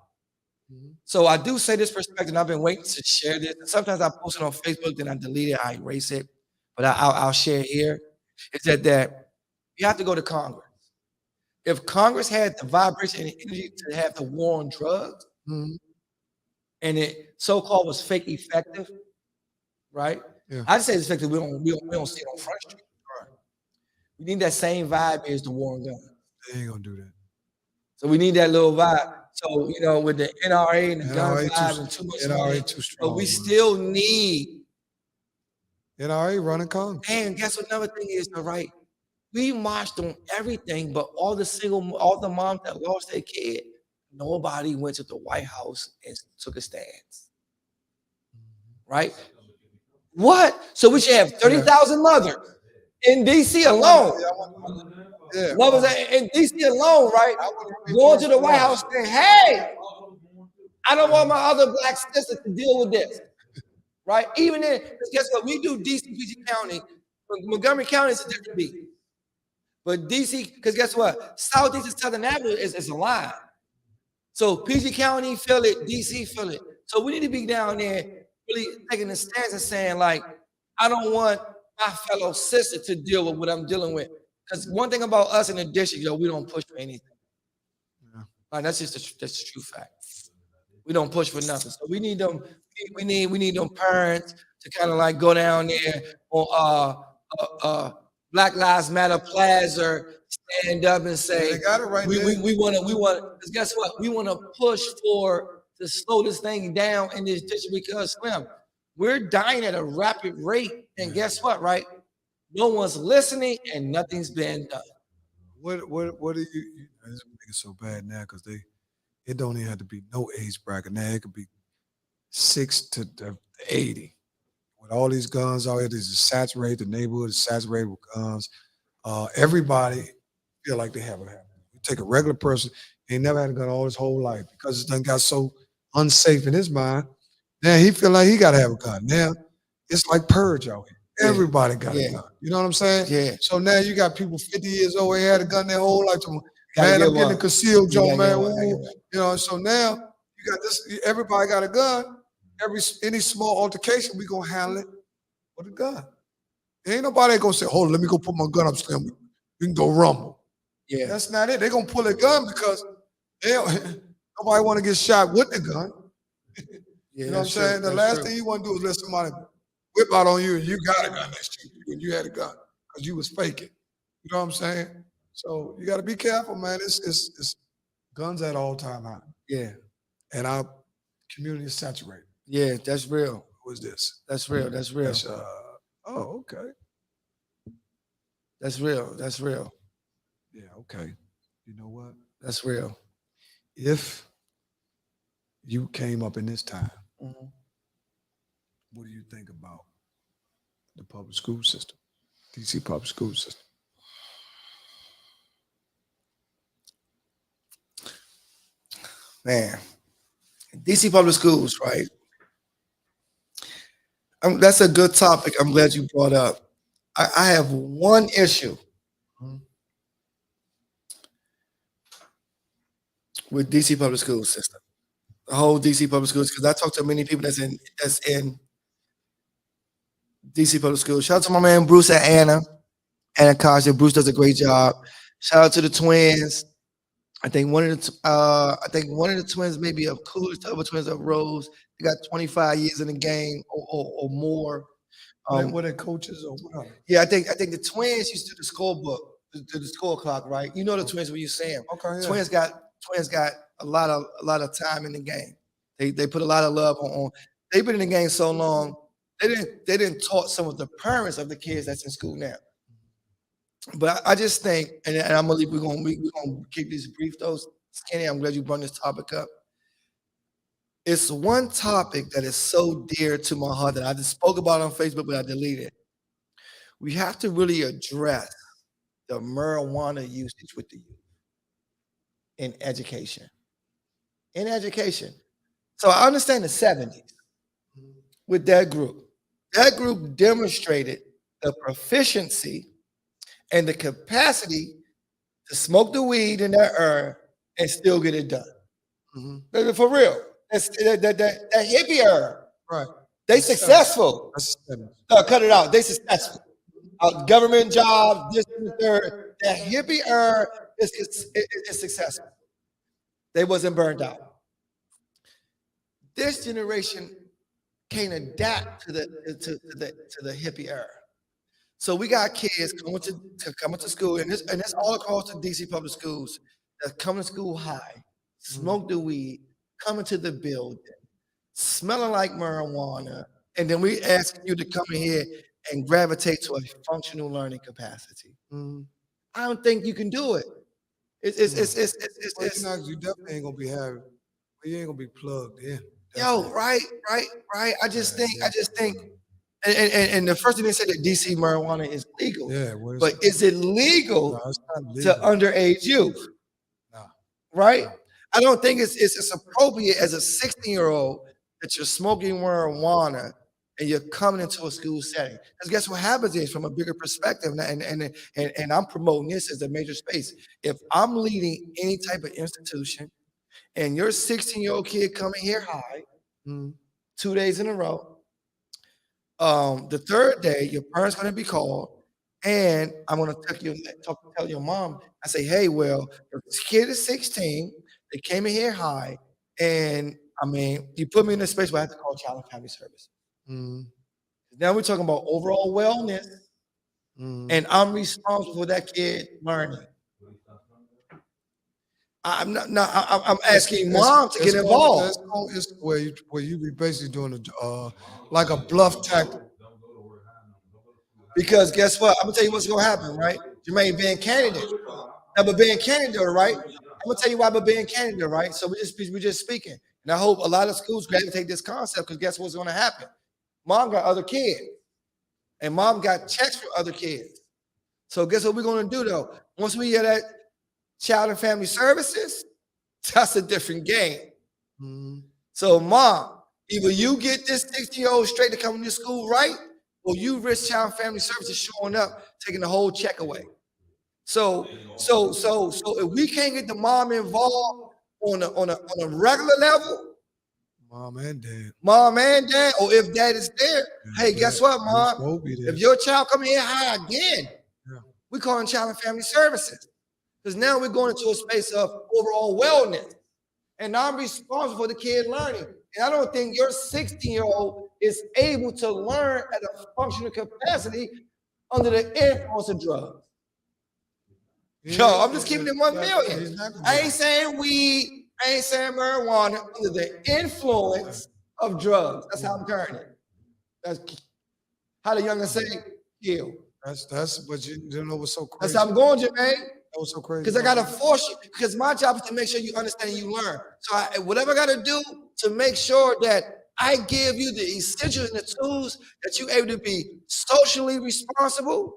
Mm-hmm. So I do say this perspective, and I've been waiting to share this. And sometimes I post it on Facebook, then I delete it, I erase it, but I'll share it here. Is that you have to go to Congress. If Congress had the vibration and energy to have the war on drugs, Mm-hmm. and it so-called was fake effective, right? Yeah. I just say it's effective. We don't see it on Front Street. Right. We need that same vibe as the war on guns. They ain't gonna do that. So we need that little vibe. So with the NRA and the gun NRA vibe and too much NRA money, too but strong. we man. still need. NRA running Congress. And guess what? Another thing is, right? We marched on everything, but all the moms that lost their kid, nobody went to the White House and took a stance, right? What? So we should have 30,000 mothers in DC alone. Yeah. Mothers in DC alone, right? Going to the White House saying, "Hey, I don't want my other black sister to deal with this." Right? Even then, because guess what? We do DC, PG County. Montgomery County is a different beat. But DC, because guess what? Southeast and Southern Avenue is a line. So PG County feel it, DC feel it. So we need to be down there really taking a stance and saying, like, I don't want my fellow sister to deal with what I'm dealing with. Because one thing about us in the district, we don't push for anything. Yeah. Like, that's the true fact. We don't push for nothing. So we need them. We need them parents to kind of like go down there on Black Lives Matter Plaza, stand up and say, They got it right we there. want to, because guess what? We want to push to slow this thing down in this district, because Slim, we're dying at a rapid rate. And guess what, right? No one's listening and nothing's been done. What do you this make it so bad now, because it don't even have to be no age bracket now. It could be 6 to 80. With all these guns out here, this is saturated. The neighborhood is saturated with guns. Everybody feel like they have a gun. You take a regular person, ain't never had a gun all his whole life, because it done got so unsafe in his mind. Now he feel like he gotta have a gun. Now it's like purge out here. Yeah. Everybody got Yeah. a gun. You know what I'm saying? Yeah. So now you got people 50 years old, ain't had a gun their whole life. Gotta Man, get I'm getting one. a concealed You joint, gotta get man. one, gotta Ooh, get one. you know, so now you got this. Everybody got a gun. Any small altercation, we gonna handle it with a gun. Ain't nobody gonna say, "Hold on, let me go put my gun up, Slim. We can go rumble." Yeah. That's not it. They gonna pull a gun because nobody want to get shot with the gun. Yeah, You know what I'm that's true, saying? The that's last true. thing you want to do is let somebody whip out on you and you got a gun next to you and you had a gun because you was faking. You know what I'm saying? So you got to be careful, man. It's guns at all time high, Yeah. and our community is saturated. Yeah, that's real. What's this? That's real. That's real. That's, oh, okay. That's real. That's real. Yeah, okay. You know what? That's real. If you came up in this time, Mhm. what do you think about the public school system, DC public school system? Man, DC public schools, right? That's a good topic. I'm glad you brought up. I have one issue Mhm. with DC public school system, the whole DC public schools, because I talk to many people that's in DC public schools. Shout out to my man Bruce at Anna College. Bruce does a great job. Shout out to the twins. I think one of the twins may be up Coolidge, the other twins up Rose. They got 25 years in the game or more. Were they coaches or what? Yeah, I think the twins used to do the scorebook, to the score clock, right? You know the twins when you see them. Okay, yeah. Twins got a lot of time in the game. They put a lot of love on. They've been in the game so long. They didn't taught some of the parents of the kids that's in school now. But I just think, and I'm gonna leave. We're gonna keep this brief though. Skinny, I'm glad you brought this topic up. It's one topic that is so dear to my heart that I just spoke about on Facebook, but I deleted it. We have to really address the marijuana usage with the youth in education. in education. So I understand the 70s with that group. That group demonstrated the proficiency and the capacity to smoke the weed in their ear and still get it done. Mm-hmm. For real. That hippie era. Right. They That's successful. That's 70s. Cut it out. They successful. Government job, this and the third. That hippie era is successful. They wasn't burned out. This generation can't adapt to the hippie era. So we got kids coming to school, and it's all across the DC public schools that come to school high, smoke the weed, coming to the building, smelling like marijuana, and then we ask you to come in here and gravitate to a functional learning capacity. I don't think you can do it. You definitely ain't gonna be having. You ain't gonna be plugged in. Yo, right. I just think, and the first thing they said that DC marijuana is legal. Yeah, but is it legal No, it's not legal. to underage youth? Nah. Right? I don't think it's appropriate as a 16-year-old that you're smoking marijuana and you're coming into a school setting. Because guess what happens is, from a bigger perspective, and I'm promoting this as a major space. If I'm leading any type of institution, and your 16-year-old kid coming here high, 2 days in a row, the third day, your parents going to be called, and I'm going to tell your mom. I say, hey, well, your kid is 16. They came in here high, and I mean, you put me in a space where I have to call Child and Family Services. Now we're talking about overall wellness, and I'm responsible for that kid learning. I'm asking mom to get involved. It's where you be basically doing like a bluff tactic. Because guess what? I'm gonna tell you what's gonna happen, right? Jermaine being candidate. Now, but being candidate, right? I'm gonna tell you why, but being candidate, right? So we're just speaking, and I hope a lot of schools gravitate this concept, because guess what's gonna happen? Mom got other kids, and mom got checks for other kids. So guess what we're gonna do though? Once we get that Child and Family Services, that's a different game. So, mom, either you get this 60-year-old straight to come to school right, or you risk Child and Family Services showing up, taking the whole check away. So if we can't get the mom involved on a regular level, Mom and dad, or if dad is there, hey, guess what, mom? If your child come here high again, we calling Child and Family Services. Because now we're going into a space of overall wellness. And I'm responsible for the kid learning. And I don't think your 16-year-old is able to learn at a functional capacity under the influence of drugs. Yo, I'm just keeping it 1 million. I ain't saying weed, I ain't saying marijuana, under the influence of drugs. That's how I'm turning it. That's how the youngins say, kill. That's but you know what's so crazy. That's how I'm going, Jermaine. That was so crazy. Because I gotta force you. Because my job is to make sure you understand and you learn. So whatever I gotta do to make sure that I give you the essentials and the tools that you're able to be socially responsible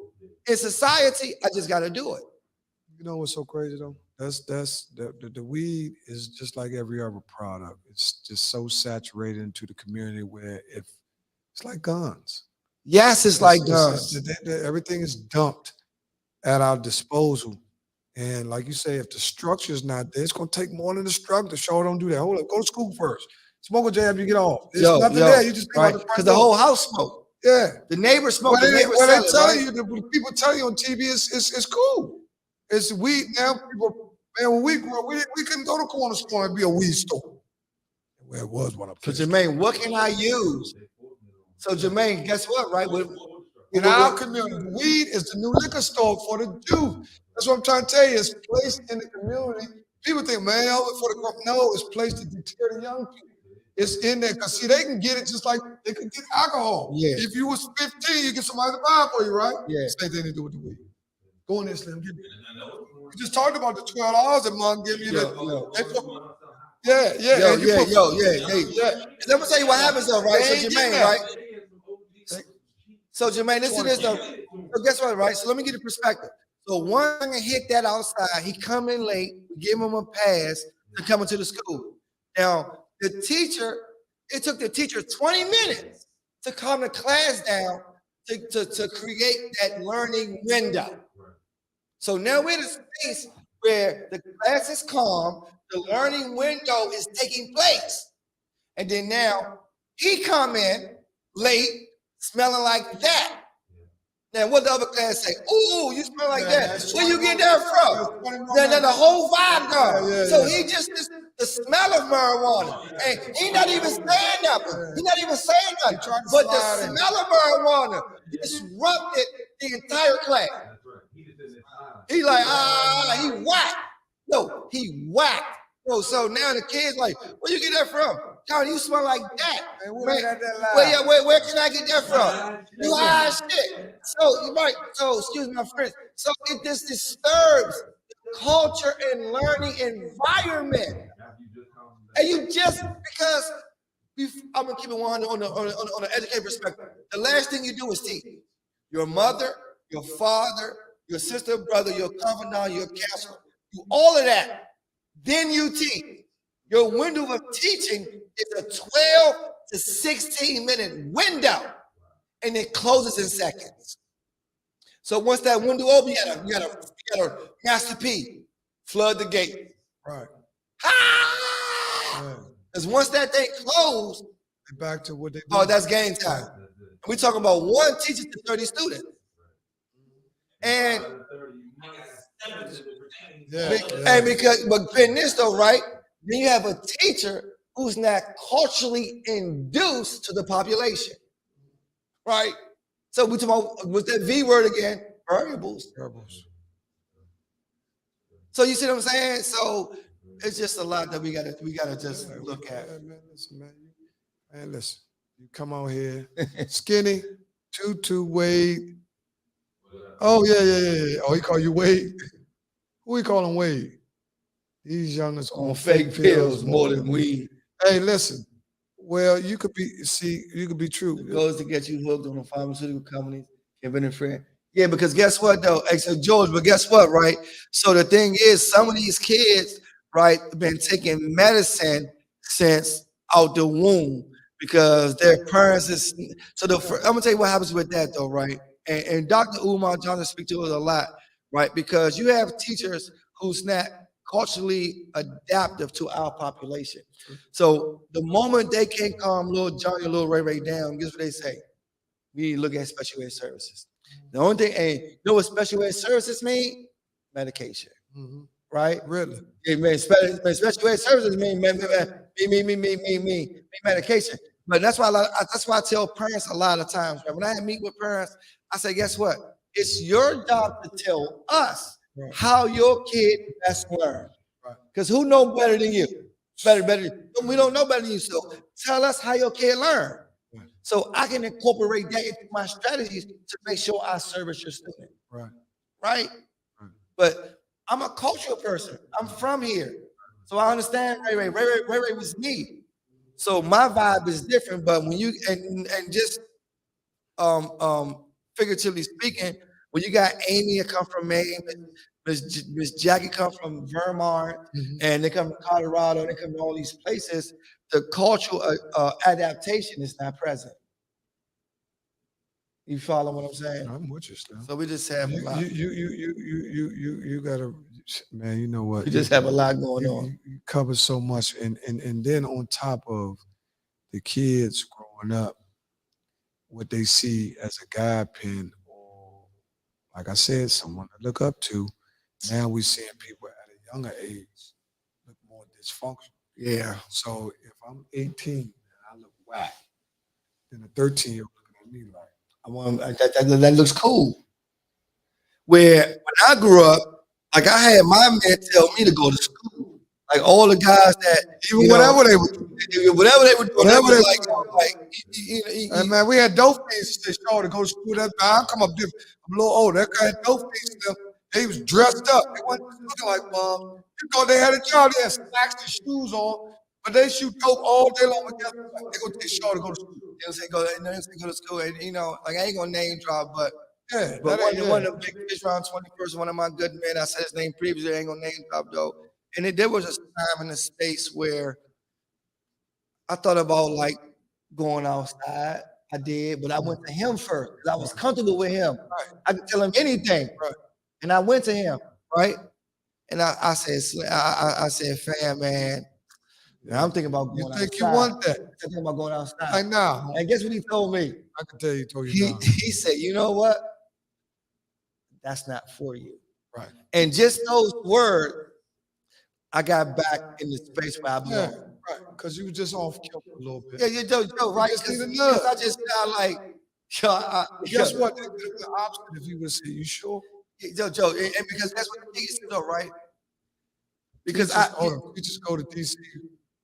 in society, I just gotta do it. You know what's so crazy though? That's the weed is just like every other product. It's just so saturated into the community where it's like guns. Yes, it's like guns. Everything is dumped at our disposal. And like you say, if the structure is not there, it's going to take more than the structure. Sure, don't do that. Hold up, go to school first. Smoke a jab, you get off. There's nothing there. You just right, because the whole house smoke. Yeah, the neighbors smoke. What they tell you, the people tell you on TV is cool. It's weed now. People, man, when we grew up, we couldn't go to corner store and be a weed store. Well, it was one of them. So Jermaine, what can I use? So Jermaine, guess what? Right, in our community, weed is the new liquor store for the youth. That's what I'm trying to tell you. It's placed in the community. People think, man, no, it's placed to deter the young people. It's in there because see, they can get it just like they can get alcohol. Yeah. If you was 15, you get somebody to buy it for you, right? Yeah. Same thing to do with the weed. Go in there, Slim. Give me. We just talked about the $12 a month. Give you Yeah. Let me tell you what happens though, right? So Jermaine, right? So Jermaine, listen to this though. So guess what, right? So let me get a perspective. So one hit that outside, he come in late, we give him a pass to come into the school. Now, the teacher, it took the teacher 20 minutes to calm the class down to create that learning window. So now we're in a space where the class is calm, the learning window is taking place. And then now he come in late, smelling like that. Now what the other class say? Ooh, you smell like that. Where you get that from? Then the whole vibe gone. So he just the smell of marijuana. And he not even saying nothing. He not even saying nothing. But the smell of marijuana disrupted the entire class. He like, he whacked. No, he whacked. So now the kids like, where you get that from? John, you smell like that. Where can I get that from? You high as shit. So, right, so excuse me, my friends. So it just disturbs the culture and learning environment. And you just, because I'm gonna keep it 100 on the educated perspective. The last thing you do is teach. Your mother, your father, your sister, brother, your confidant, your counselor, do all of that. Then you teach. Your window of teaching is a 12 to 16-minute window, and it closes in seconds. So once that window opens, you gotta Master P, flood the gate. Right. Because once that thing closed, back to what they do. Oh, that's game time. We're talking about one teacher to 30 students. And but in this though, right? Then you have a teacher who's not culturally induced to the population, right? So we talking about what's that V word again? Variables. So you see what I'm saying? So it's just a lot that we gotta just look at. Man, listen, you come out here, skinny, Tutu Wade. Oh yeah. Oh, he call you Wade. Who we calling Wade? These youngers on fake pills more than weed. Hey, listen. Well, you could be true. It goes to get you hooked on the pharmaceutical companies, Kevin and friend. Yeah, because guess what though? Hey, so George, but guess what, right? So the thing is, some of these kids, right, been taking medicine since out the womb because their parents is. So I'm gonna tell you what happens with that though, right? And Dr. Umar Johnson speaks to it a lot, right? Because you have teachers who's not culturally adaptive to our population. So the moment they can't calm little Johnny or little Ray down, guess what they say? We need to look at special ed services. The only thing, and you know what special ed services mean? Medication, right? Really? Yeah, man, special ed services mean medication. But that's why I tell parents a lot of times, right? When I meet with parents, I say, guess what? It's your job to tell us how your kid best learn. Because who know better than you? Better. We don't know better than you. So tell us how your kid learn. So I can incorporate that into my strategies to make sure I service your student. Right? But I'm a cultural person. I'm from here. So I understand Ray was me. So my vibe is different. But when you and just figuratively speaking, when you got Amy that come from Maine, Miss Jackie come from Vermont, and they come from Colorado, they come from all these places, the cultural adaptation is not present. You follow what I'm saying? I'm with you still. So we just have a lot. You gotta, man. You know what? We just have a lot going on. You cover so much, and then on top of the kids growing up, what they see as a guide pin, or like I said, someone to look up to. Now we're seeing people at a younger age look more dysfunctional. Yeah. So if I'm 18 and I look whack, then a 13-year-old looking at me like, that looks cool. Where when I grew up, like I had my men tell me to go to school. Like all the guys that even whatever they would do, and man, we had dope things to show to go to school. That I come up different. I'm a little older. That guy had dope things. They was dressed up. They wasn't looking like mom. You thought they had a job. They had slacks and shoes on, but they shoot dope all day long. They go take a show to go to school. They say go to school, and you know, like I ain't gonna name drop, but yeah, but one of the big fish around 21st, one of my good men, I said his name previously, I ain't gonna name drop though. And there was a time in a space where I thought about like going outside. I did, but I went to him first because I was comfortable with him. I could tell him anything, Right. and I went to him, right? And I said, fam, man, I'm thinking about You going think outside. you want that? I'm thinking about going outside. Like now, And guess what he told me? I can tell you, told you now. He said, you know what? That's not for you. Right. And just those words, I got back in the space where I Yeah, belong. right. Because you were just off kilter a little bit. Yeah, Joe, right? just need a Because I nudge. just felt like, yo, Guess what? It could have been the opposite if you would have said, "You sure?" Joe, and because that's what the thing is, though, right? Because teachers go to DC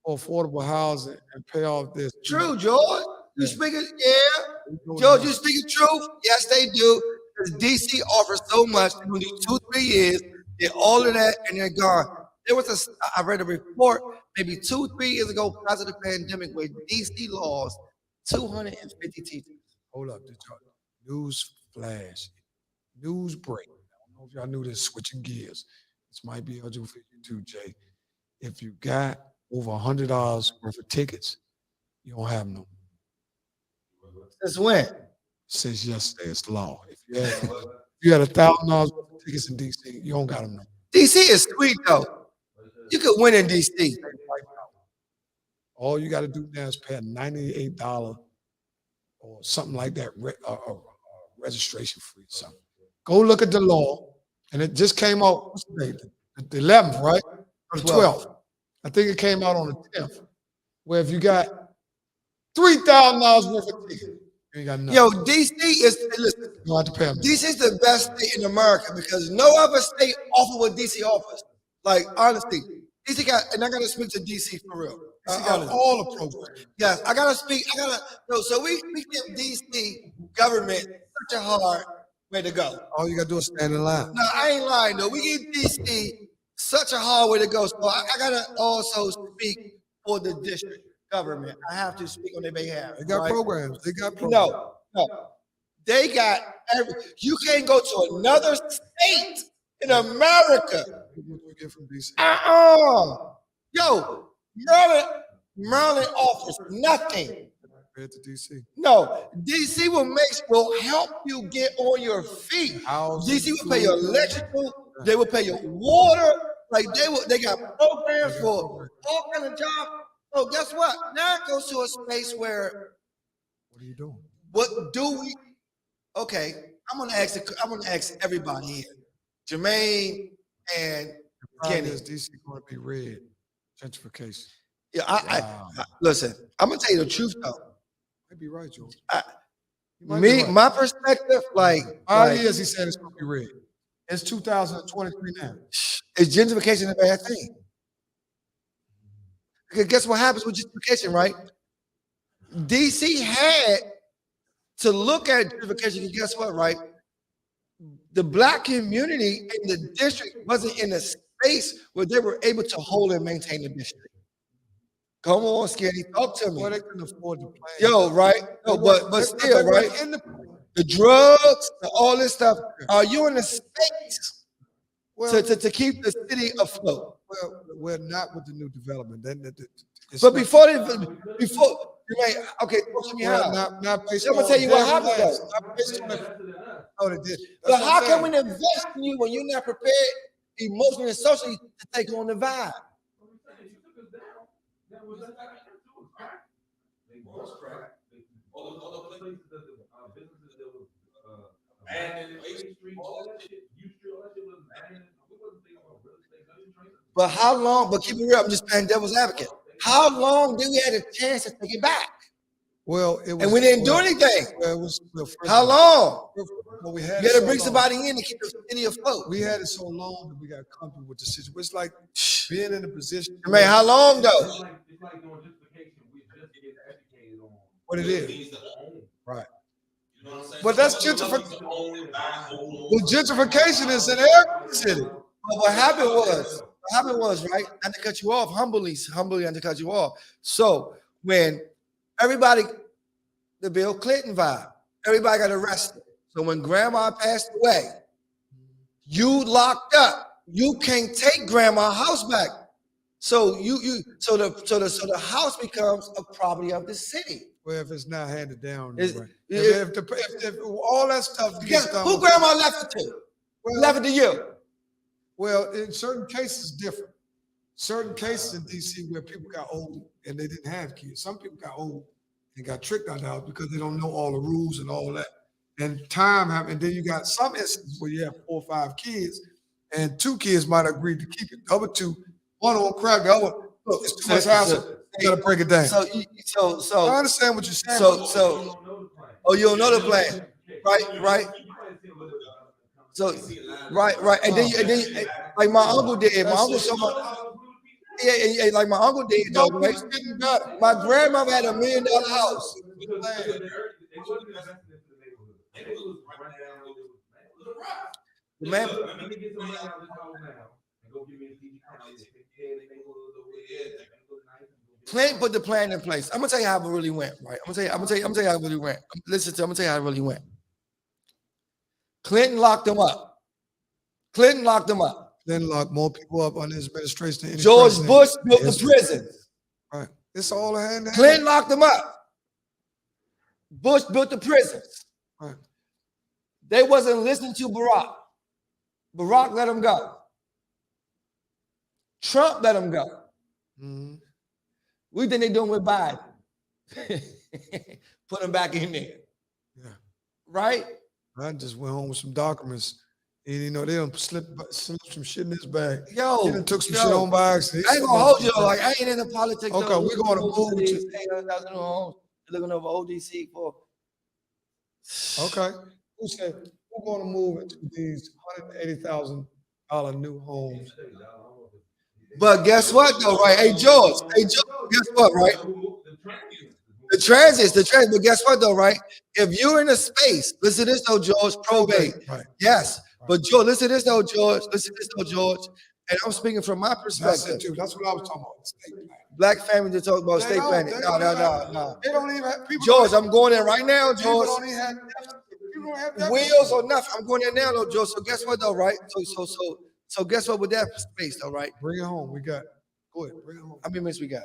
for affordable housing and pay off this. True, George. You Yeah. speaking, yeah. George, you speaking truth? Yes, they do. Because DC offers so much. They're going to do 2-3 years, get all of that, and they're gone. There was I read a report maybe 2-3 years ago, prior to the pandemic, where DC lost 250 teachers. Hold up, news flash, news break. I don't know if y'all knew this. Switching gears. This might be eligible for you too, Jay. If you got over $100 worth of tickets, you don't have no. Since when? Since yesterday, it's the law. If you had $1,000 worth of tickets in DC, you don't got them no. DC is sweet though. You could win in DC. All you got to do now is pay a $98 or something like that, registration fee or something. Go look at the law, and it just came out. What's the date? The 11th, right? Or the 12th. I think it came out on the 10th. Where if you got $3,000 worth of tickets, you ain't got nothing. Yo, DC is, listen, You don't have to pay them. DC is the best state in America because no other state offers what DC offers. Like, honestly, DC got, and I got to speak to DC for real. DC got all the programs. Yes, so we give DC government such a hard way to go. All you got to do is stand in line. No, I ain't lying though. We give DC such a hard way to go. So I got to also speak for the district government. I have to speak on their behalf. They got programs. They got programs. No. They got you can't go to another state in America. What do we get from DC? Yo, Maryland offers nothing. Compared to DC. No, DC will help you get on your feet. DC will pay your electrical, they will pay your water. Like they got programs for all kind of jobs. So guess what? Now it goes to a space where what are you doing? What do we? Okay, I'm gonna ask everybody here, Jermaine and Kenny. Is DC going to be red? Gentrification. Yeah, I listen. I'm gonna tell you the truth though. Might be right, George. My perspective, like 5 years, he said it's going to be red. It's 2023 now. Is gentrification a bad thing? Because guess what happens with gentrification, right? DC had to look at gentrification. And guess what, right? The Black community in the district wasn't in a space where they were able to hold and maintain the district. Come on, Skinny, talk to me. Well, they couldn't afford to play. Yo, right? No, but still, right? The drugs, all this stuff. Are you in a space to keep the city afloat? Well, we're not with the new development. But before, okay, talk to me how. Not based I'm gonna tell you what happened though. Not based on they did. But how can we invest in you when you're not prepared emotionally and socially to take on the vibe? But how long? But keep it real. I'm just playing devil's advocate. How long did we have a chance to take it back? Well, it was, and we didn't do anything. Well, it was, how long? We had you got to bring somebody in to keep the city afloat. We had it so long that we got comfortable with the situation. It's like being in a position. Man, how long though? It's like doing gentrification. We just get educated on what it is. Right. You know what I'm saying? But that's gentrification. Well, gentrification is in every city. But what happened was, right? Not to cut you off, humbly not to cut you off. So when everybody, the Bill Clinton vibe, everybody got arrested. So when grandma passed away, you locked up. You can't take grandma's house back. So so the house becomes a property of the city. Well, if it's not handed down, Is- right. it- If all that stuff gets Guess done, who grandma left it to? Left it to you. well, in certain cases, different. Certain cases in DC where people got old and they didn't have kids. Some people got old and got tricked out of the house because they don't know all the rules and all that. And time happened. And then you got some instances where you have 4 or 5 kids, and 2 kids might agree to keep it. The other 2, one of them crap, the other one, look, it's too much hassle. You gotta break it down. So I understand what you're saying. oh, you don't know the plan, right? So right, and then like my uncle did. My uncle so much. Yeah, like my uncle did though, right? My grandmother had $1 million house. The man, Let me get some money out of this house now and go give me a TV Clint put the plan in place. I'm gonna tell you how it really went, right? I'm gonna tell you how it really went. Listen to, I'm gonna tell you how it really went. Clinton locked him up. Then lock more people up under his administration than any George president. Bush built Yes. the prison. Right. It's all a hand in hand. Clinton locked him up. Bush built the prisons. Right. They wasn't listening to Barack. Barack let him go. Trump let him go. Mhm. We think they're doing with Biden. Put him back in there. Yeah. Right? I just went home with some documents. And you know, they done slip some shit in his bag. Yo, He done took some shit on by accident. I ain't gonna hold you though. Like I ain't into politics. Okay, though. we're gonna move to- 800,000 homes, looking over ODC for. Okay. Who said we're going to move into these $180,000 new homes? But guess what though, right? Hey George, guess what, right? The transit. But guess what though, right? If you're in a space, listen to this though, George, probate. Right. Yes. But George, listen to this though, George. And I'm speaking from my That's perspective. it too. That's what I was talking about. Estate planning. Black families that talk about They state don't- planning. they No. They don't even have people. George, I'm going in right now, People George. don't even have. People don't have that. Wheels or nothing. I'm going there now, though, George. So guess what, though, right? So guess what with that space, though, right? Bring it home. We got. Go ahead. Bring it home. How many minutes we got?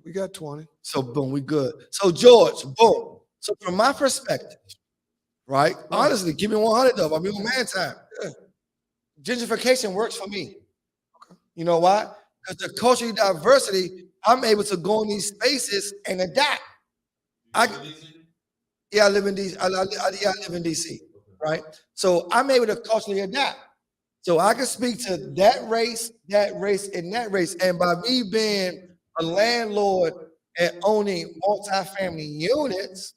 We got 20. So boom, we good. So George, boom. So from my perspective, right? Honestly, give me 100 though. I'm on man time. Yeah. Gentrification works for me. You know why? Because the cultural diversity, I'm able to go in these spaces and adapt. I live in DC. I live in DC, right? So I'm able to culturally adapt. So I can speak to that race, and that race. And by me being a landlord and owning multifamily units,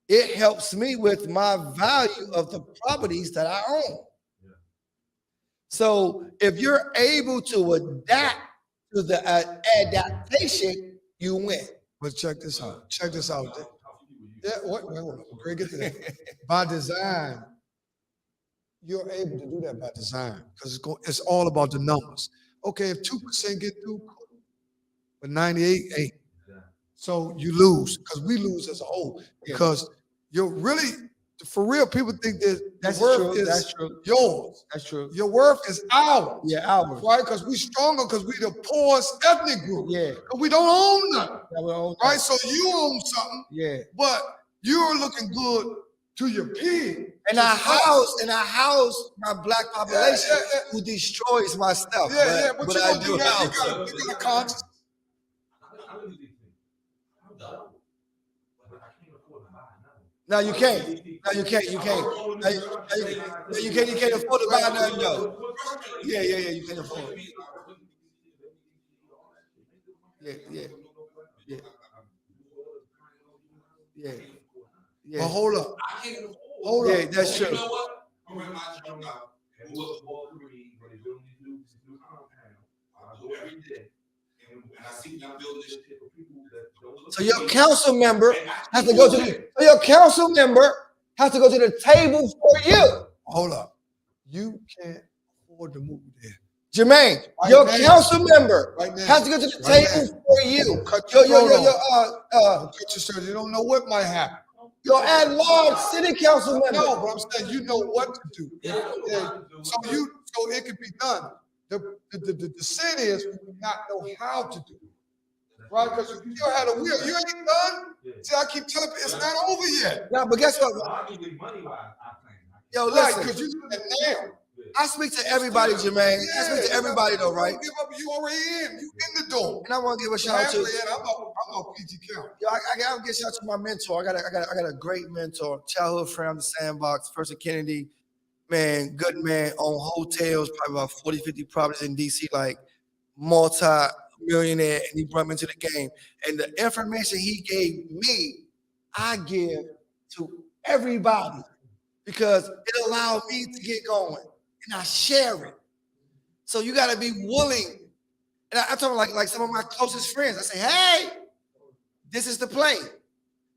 it helps me with my value of the properties that I own. So if you're able to adapt to the adaptation, you win. But check this out. Check this out. Yeah, wait, hold on. We're gonna get to that. By design, you're able to do that by design because it's all about the numbers. Okay, if 2% get through, cool. But 98 ain't. So you lose because we lose as a whole because you're really, for real, people think that That's your true. worth is That's true. yours. That's true. Your worth is ours. Yeah, ours. Right? Because we stronger because we the poorest ethnic group. Yeah. 'Cause we don't own nothing. Yeah, we own Right? So you own something, Yeah. but you're looking good to your peers. And I house my black population who destroys my stuff. Yeah, but but you I know, do you got house. a conscience. No, you can't. You can't afford to buy nothing, though. Yeah, you can't afford it. Yeah. But hold up. Hold on. Yeah, that's true. You know what? I'm gonna jump out and look for when they build these new compound. I go every day and I see them build this shit for people that don't look. So your council member has to go to the table for you. Hold up. You can't afford to move there. Jermaine, Right your now. council member Right now. has to go to the Right table for you. Cut your throat Your Cut your shirt. You don't know what might happen. at-large city council member. No, but I'm saying you know what to do. Yeah. So it could be done. The sin is we do not know how to do it. Right? Because you still had a will. You ain't done. See, I keep telling people it's not over yet. Yeah, but guess what? Yo, Right, listen. because you and now. I speak to everybody, Jermaine. I speak to everybody though, right? Give up, you already in. You in the door. And I want to give a shout out to. I'm on PG County. Yo, I gotta give a shout out to my mentor. I got a great mentor, childhood friend on the Sandbox, First and Kennedy. Man, good man, own hotels, probably about 40, 50 properties in DC, like multi-millionaire, and he brought me into the game. And the information he gave me, I give to everybody because it allowed me to get going. And I share it. So you got to be willing. And I told him like some of my closest friends, I say, hey, this is the play.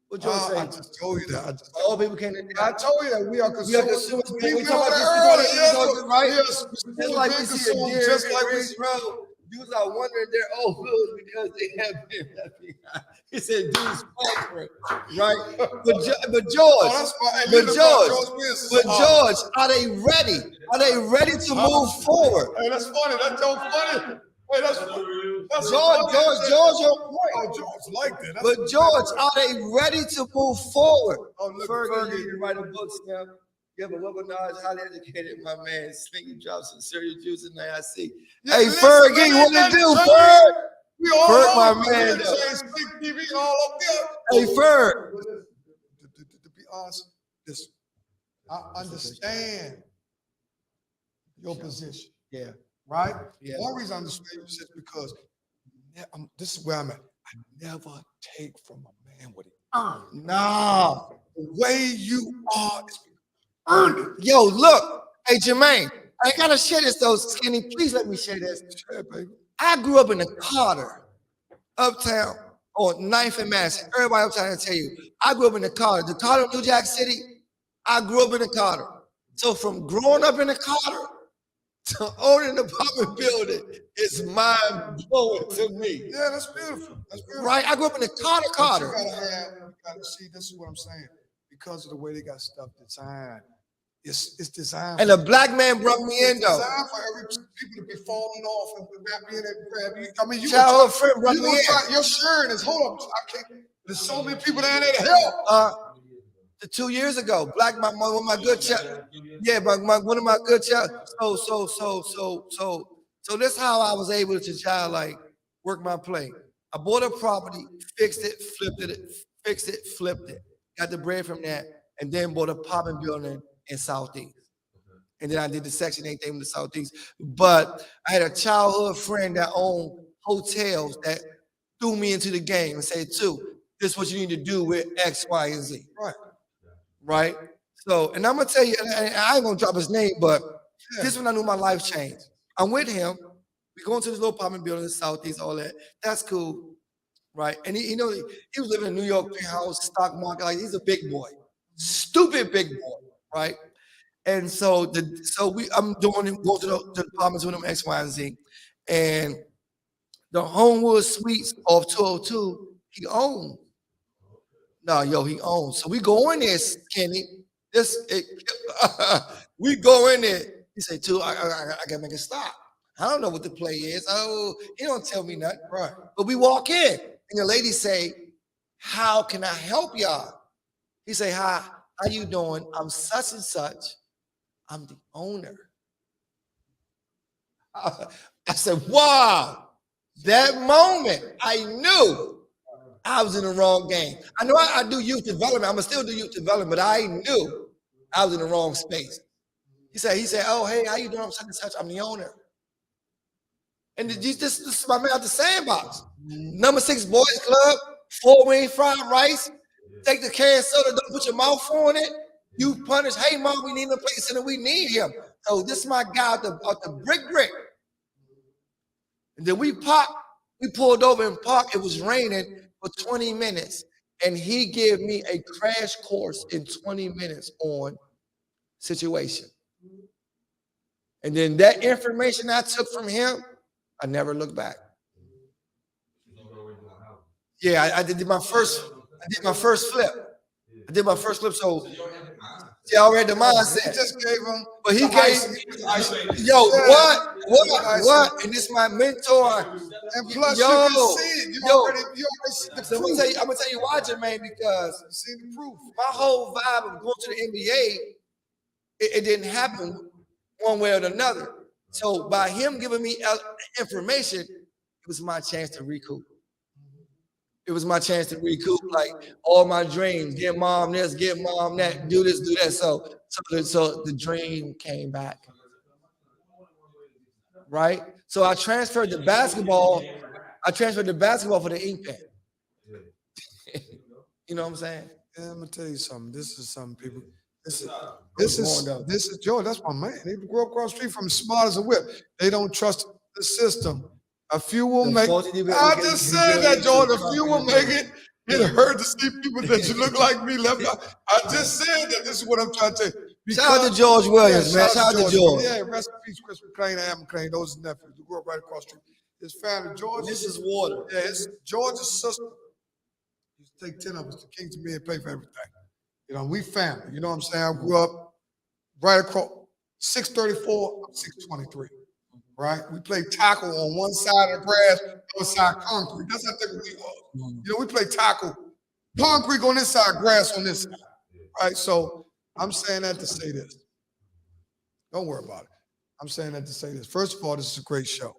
What you say? I just told you that. All people can't. I told you that we are consumers. We talk talk about this earlier, right? Yes, Just like we see a deer, just like we road. Dudes are wondering their old hoods because they have been left behind. He said, dudes faltering, right? But George, are they ready? Are they ready to move forward? Hey, that's funny. That's so funny. Hey, that's George, your point. Oh, George like that. But George, are they ready to move forward? Oh, look, Fergie, you write a book, Snap. You have a weaponized, highly educated, my man. Slink drops some serious juice in there. I see. Yeah, hey, listen, Fergie, what man, it do, Ferg? Ferg? We all Ferg, know my we man. did Slink TV all up there. Hey, Ferg. To be honest, this I understand your position. Yeah. Right? Yeah. One reason I understand your position is because this is where I'm at. I never take from a man what he earned. No. The way you are is earned it. Yo, look. Hey, Jermaine, I gotta share this though, Skinny. Please let me share this. Share, baby. I grew up in the Carter, uptown, on 9th and Madison. Everybody uptown will tell you. I grew up in the Carter, New Jack City. I grew up in the Carter. So from growing up in the Carter to owning an apartment building is mind blowing to me. Yeah, that's beautiful. That's beautiful. Right? I grew up in the Carter. You gotta see, this is what I'm saying. Because of the way they got stuff designed. It's designed. And a black man brought me in though. Designed for every people to be falling off and not being able to grab you. I mean, you Childhood friend brought me in. Your shirt is, hold up, I can't. There's so many people down there to help. 2 years ago, one of my good child. Yeah, one of my good child. So that's how I was able to child like work my play. I bought a property, fixed it, flipped it, got the bread from that, and then bought a apartment building in Southeast. And then I did the Section 8 thing in the Southeast. But I had a childhood friend that owned hotels that threw me into the game and said, this is what you need to do with X, Y, and Z. Right? So, and I'm going to tell you, and I ain't going to drop his name, but this is when I knew my life changed. I'm with him. We go into this little apartment building in the Southeast, all that. That's cool. Right? And he was living in New York house, stock market. Like, he's a big boy. Stupid big boy. Right? And so I'm going to the apartments with him, X, Y, and Z. And the Homewood Suites off 202, he owns. He owns. So we go in there, Kenny. We go in there. He said, I gotta make a stop. I don't know what the play is. Oh, he don't tell me nothing. Right. But we walk in, and the lady say, how can I help y'all? He say, hi, how you doing? I'm such and such. I'm the owner. I said, wow. That moment, I knew I was in the wrong game. I know I do youth development. I'm gonna still do youth development, but I knew I was in the wrong space. He said, oh, hey, how you doing? I'm such and such. I'm the owner. And this is my man at the Sandbox. Number 6 Boys Club, 4-wing fried rice. Take the can of soda, don't put your mouth on it. You punish, hey, mom, we need a place center. We need him. So this is my guy at the brick. And then we pulled over and parked. It was raining for 20 minutes. And he gave me a crash course in 20 minutes on situation. And then that information I took from him, I never looked back. Yeah, I did my first flip. So She already the He mindset. just gave him. But he the ice. gave, yo, what? And this my mentor. And plus, Yo, you can see it. You already see the So I'm proof. gonna tell you why, Jermaine, because You see the proof. my whole vibe of going to the NBA, it didn't happen one way or another. So by him giving me information, it was my chance to recoup. It was my chance to recoup, like all my dreams. Get mom this, get mom that, do this, do that. So the dream came back. Right? So I transferred the basketball. I transferred the basketball for the ink pen. You know what I'm saying? Yeah, I'm gonna tell you something. This is something people. This is George. That's my man. They grew up across the street from him, smart as a whip. They don't trust the system. A few will make. I just said that, George. A few will make it. It hurt to see people that you look like me left out. I just said that. This is what I'm trying to tell you. Shout out to George Williams, man. Shout out to George. Yeah, rest in peace, Chris McClain and Am McClain. Those are nephews. They grew up right across the street. His family, George. This is water. Yeah, it's George's sister. Used to take 10 of us to Kings to me and pay for everything. You know, we family. You know what I'm saying? I grew up right across 634, 623. Right? We played tackle on one side of the grass, other side concrete. That's how thick we was. You know, we played tackle, concrete on this side, grass on this side. Right? So I'm saying that to say this. Don't worry about it. I'm saying that to say this. First of all, this is a great show.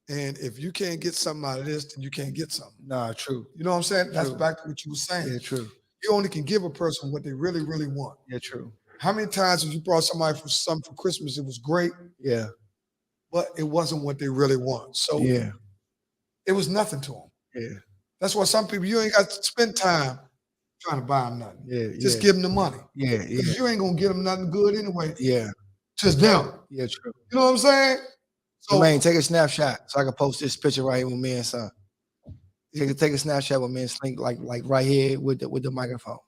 And if you can't get something out of this, then you can't get something. Nah, true. You know what I'm saying? That's True. back to what you were saying. Yeah, true. You only can give a person what they really, really want. Yeah, true. How many times have you brought somebody for something for Christmas? It was great, Yeah. but it wasn't what they really want. So Yeah. it was nothing to them. Yeah. That's why some people, you ain't got to spend time trying to buy them nothing. Yeah. Just give them the money. Yeah. Because you ain't going to get them nothing good anyway. Yeah. Just them. Yeah, true. You know what I'm saying? So, Jermaine, take a snapshot so I can post this picture right here with me and son. Take a snapshot with me and Slink, like right here with the microphone.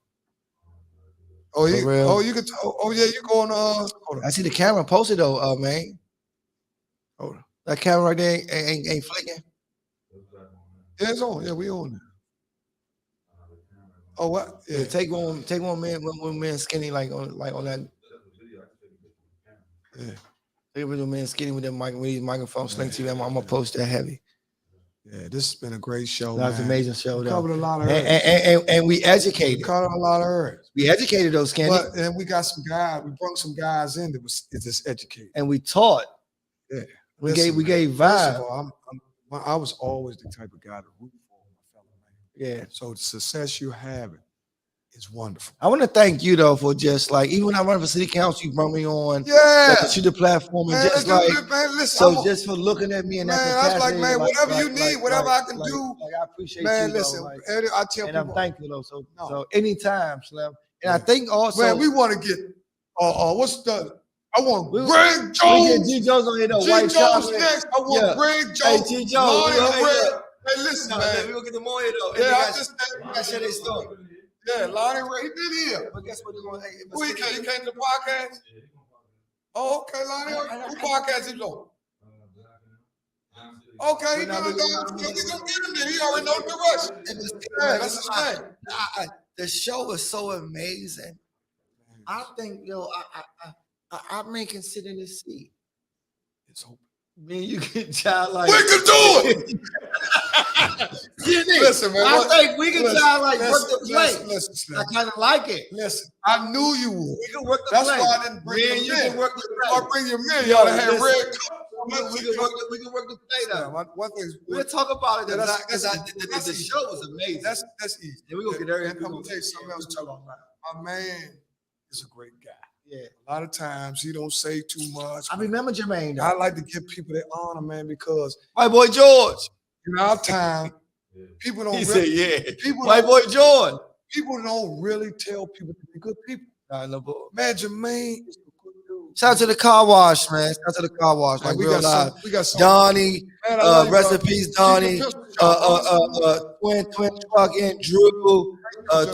oh, For real. you could, yeah, you go on, hold on. I see the camera posted though, man. Hold on. That camera right there ain't flicking. Yeah, it's on. Yeah, we on there. Oh, what? Yeah, Yeah. take one man skinny like on that. Yeah. Take one man skinny with that mic with these microphones, Slink TV. I'm gonna post that heavy. Yeah, this has been a great show. That was an man. amazing show We though. covered a lot of herbs. And we We educated. covered a lot of herbs. We educated those skinny But then we got some guys, we brought some guys in that was just educated. and we taught. Yeah. We Listen, gave First of vibe. all, I was always the type of guy to root for my fellow man. Yeah. So the success you're having is wonderful. I want to thank you though for just like even when I run for city council, you brought me on Yeah. to the platform and Man, just like man, listen, so just for looking at me in that man, I was like, capacity, man, whatever you need, whatever I can do, like I appreciate man, you. Though, listen, like, Eddie, I tell and I'm people, thankful though. So No. so anytime, Slim. And I Yeah. think also man, we want to get, what's the, I want We- Greg we get Jones. G Jones on here though. G White Jones chocolate. next. I want Yeah. Greg Hey, Jones. G Jones. Lonnie we and gonna- Red. Hey, listen, No, man. we gonna get them on here though. Yeah, I just I share their story. yeah, Lonnie Ray, he been here. But guess what? They're gonna, hey, Who he came? He came to the podcast? Oh, okay, Lonnie. Who podcast he on? Okay, he But now doing we that. gonna- We gonna get him there. He already know the rush. Yeah, that's his thing. The show is so amazing. I think, yo, I may consider this seat. It's open. Me and you get child like. We can do it. Listen, man. I think we can try like work the play. Listen, Slim. I kind of like it. Listen, I knew you would. We can work the That's play. why I didn't bring Me and him you in. can work the If I play. bring you in, y'all have listen. red. We can work the play now. One thing, We'll talk about it Yeah, because that's the easy. show was amazing. that's easy. And we gonna get there. I'm gonna tell you something else too. My man is a great guy. Yeah. A lot of times he don't say too much. I remember Jermaine. I Though. like to give people their honor, man, because My boy George. in our time, people don't He really, said, "Yeah." people My don't, boy George. people don't really tell people to be good people. Nah, no boy. Man, Jermaine is a good dude. Shout out to the car wash, man. Shout out to the car wash. Man, Like real live. we got some. Donnie, Man, I love you, rest bro. in peace, Keep Donnie. your pistol sharp. Twin truck and Drew,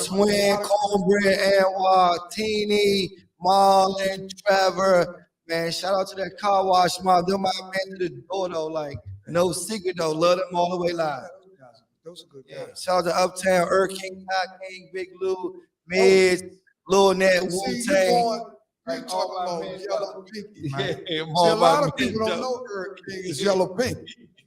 twin cornbread Anwar, Teeny, Marlon, Trevor. Man, shout out to that car wash, mom. They're my man to the door though. Like no secret though. Love them all the way live. Those are good Yeah. guys. Shout out to Uptown, King, King, Big Lou, Miz, Lil Nat, See, you Wu-Tang. going, you Like, talking all my about men, Yellow Pinky, man. Yeah, See, all a my lot of men, people don't though. know Eric King is Yellow Pink.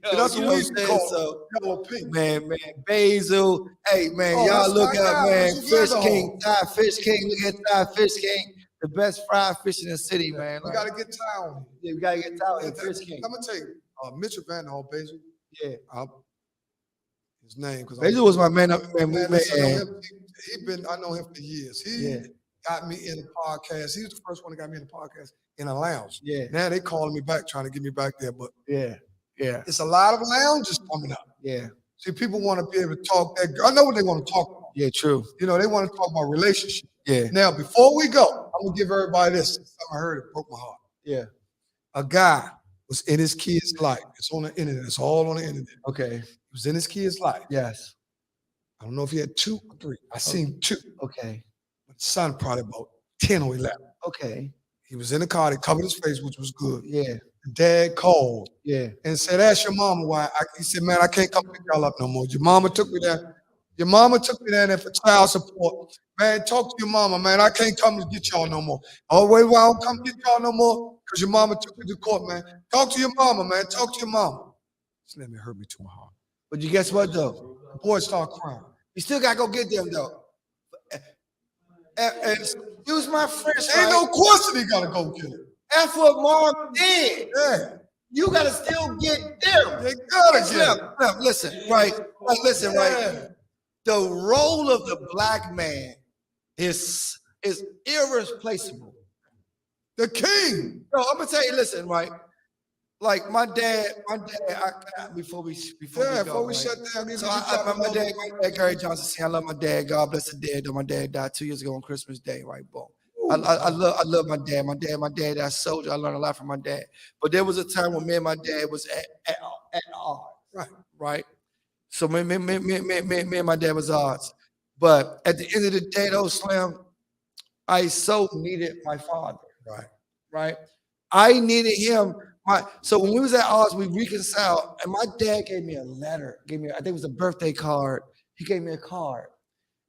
Yo, That's you what know we what used I'm to saying? call So, Yellow Pink. man, Basil. Hey, man, Oh, y'all that's look my up, guy. man. What's Fish your King, dog? Thai Fish King. Look at Thai Fish King. The best fried fish in the city, man. We Like, got to get town. yeah, we gotta get Thai and Fish King. I'm gonna tell you, Mitchell Vanderhall, Basil. Yeah. His name, because Basil was my man. Man, man, listen, I know him, I know him for years. He Yeah. got me in the podcast. He was the first one that got me in the podcast in a lounge. Yeah. Now they calling me back, trying to get me back there, but Yeah. Yeah. it's a lot of lounges coming up. Yeah. See, people want to be able to talk. I know what they want to talk about. Yeah, true. You know, they want to talk about relationships. Yeah. Now, before we go, I'm gonna give everybody this. Something I heard, it broke my heart. Yeah. A guy was in his kid's life. It's on the internet. It's all on the internet. Okay. He was in his kid's life. Yes. I don't know if he had 2 or 3. I seen 2. Okay. But the son probably about 10 or 11. Okay. He was in the car. They covered his face, which was good. Yeah. The dad called Yeah. and said, "Ask your mama why." He said, "Man, I can't come pick y'all up no more. Your mama took me there. Your mama took me down there for child support. Man, talk to your mama, man. I can't come to get y'all no more. Oh, wait, why I don't come get y'all no more? Because your mama took me to court, man. Talk to your mama, man. Talk to your mama." Just let me hurt me to my heart. But you guess what though? The boy started crying. You still gotta go get them though. And excuse my French, Ain't right? no question he gotta go get him. That's what mom did. Yeah, You gotta still get them. they gotta get him. Listen, right? Like, listen, right? Yeah. The role of the black man is irreplaceable. The king. No, I'm gonna tell you. Listen, right? Like my dad. Before we Before go, we right? shut down, So my dad, Gary Johnson. See, I love my dad. God bless the dead. Though my dad died 2 years ago on Christmas Day. Right, boom. I love my dad. My dad, that soldier. I learned a lot from my dad. But there was a time when me and my dad was at odds. Right. So me and my dad was odds. But at the end of the day, though, Slim, I so needed my father. Right. I needed him. So when we was at odds, we reconciled, and my dad gave me a letter. I think it was a birthday card. He gave me a card.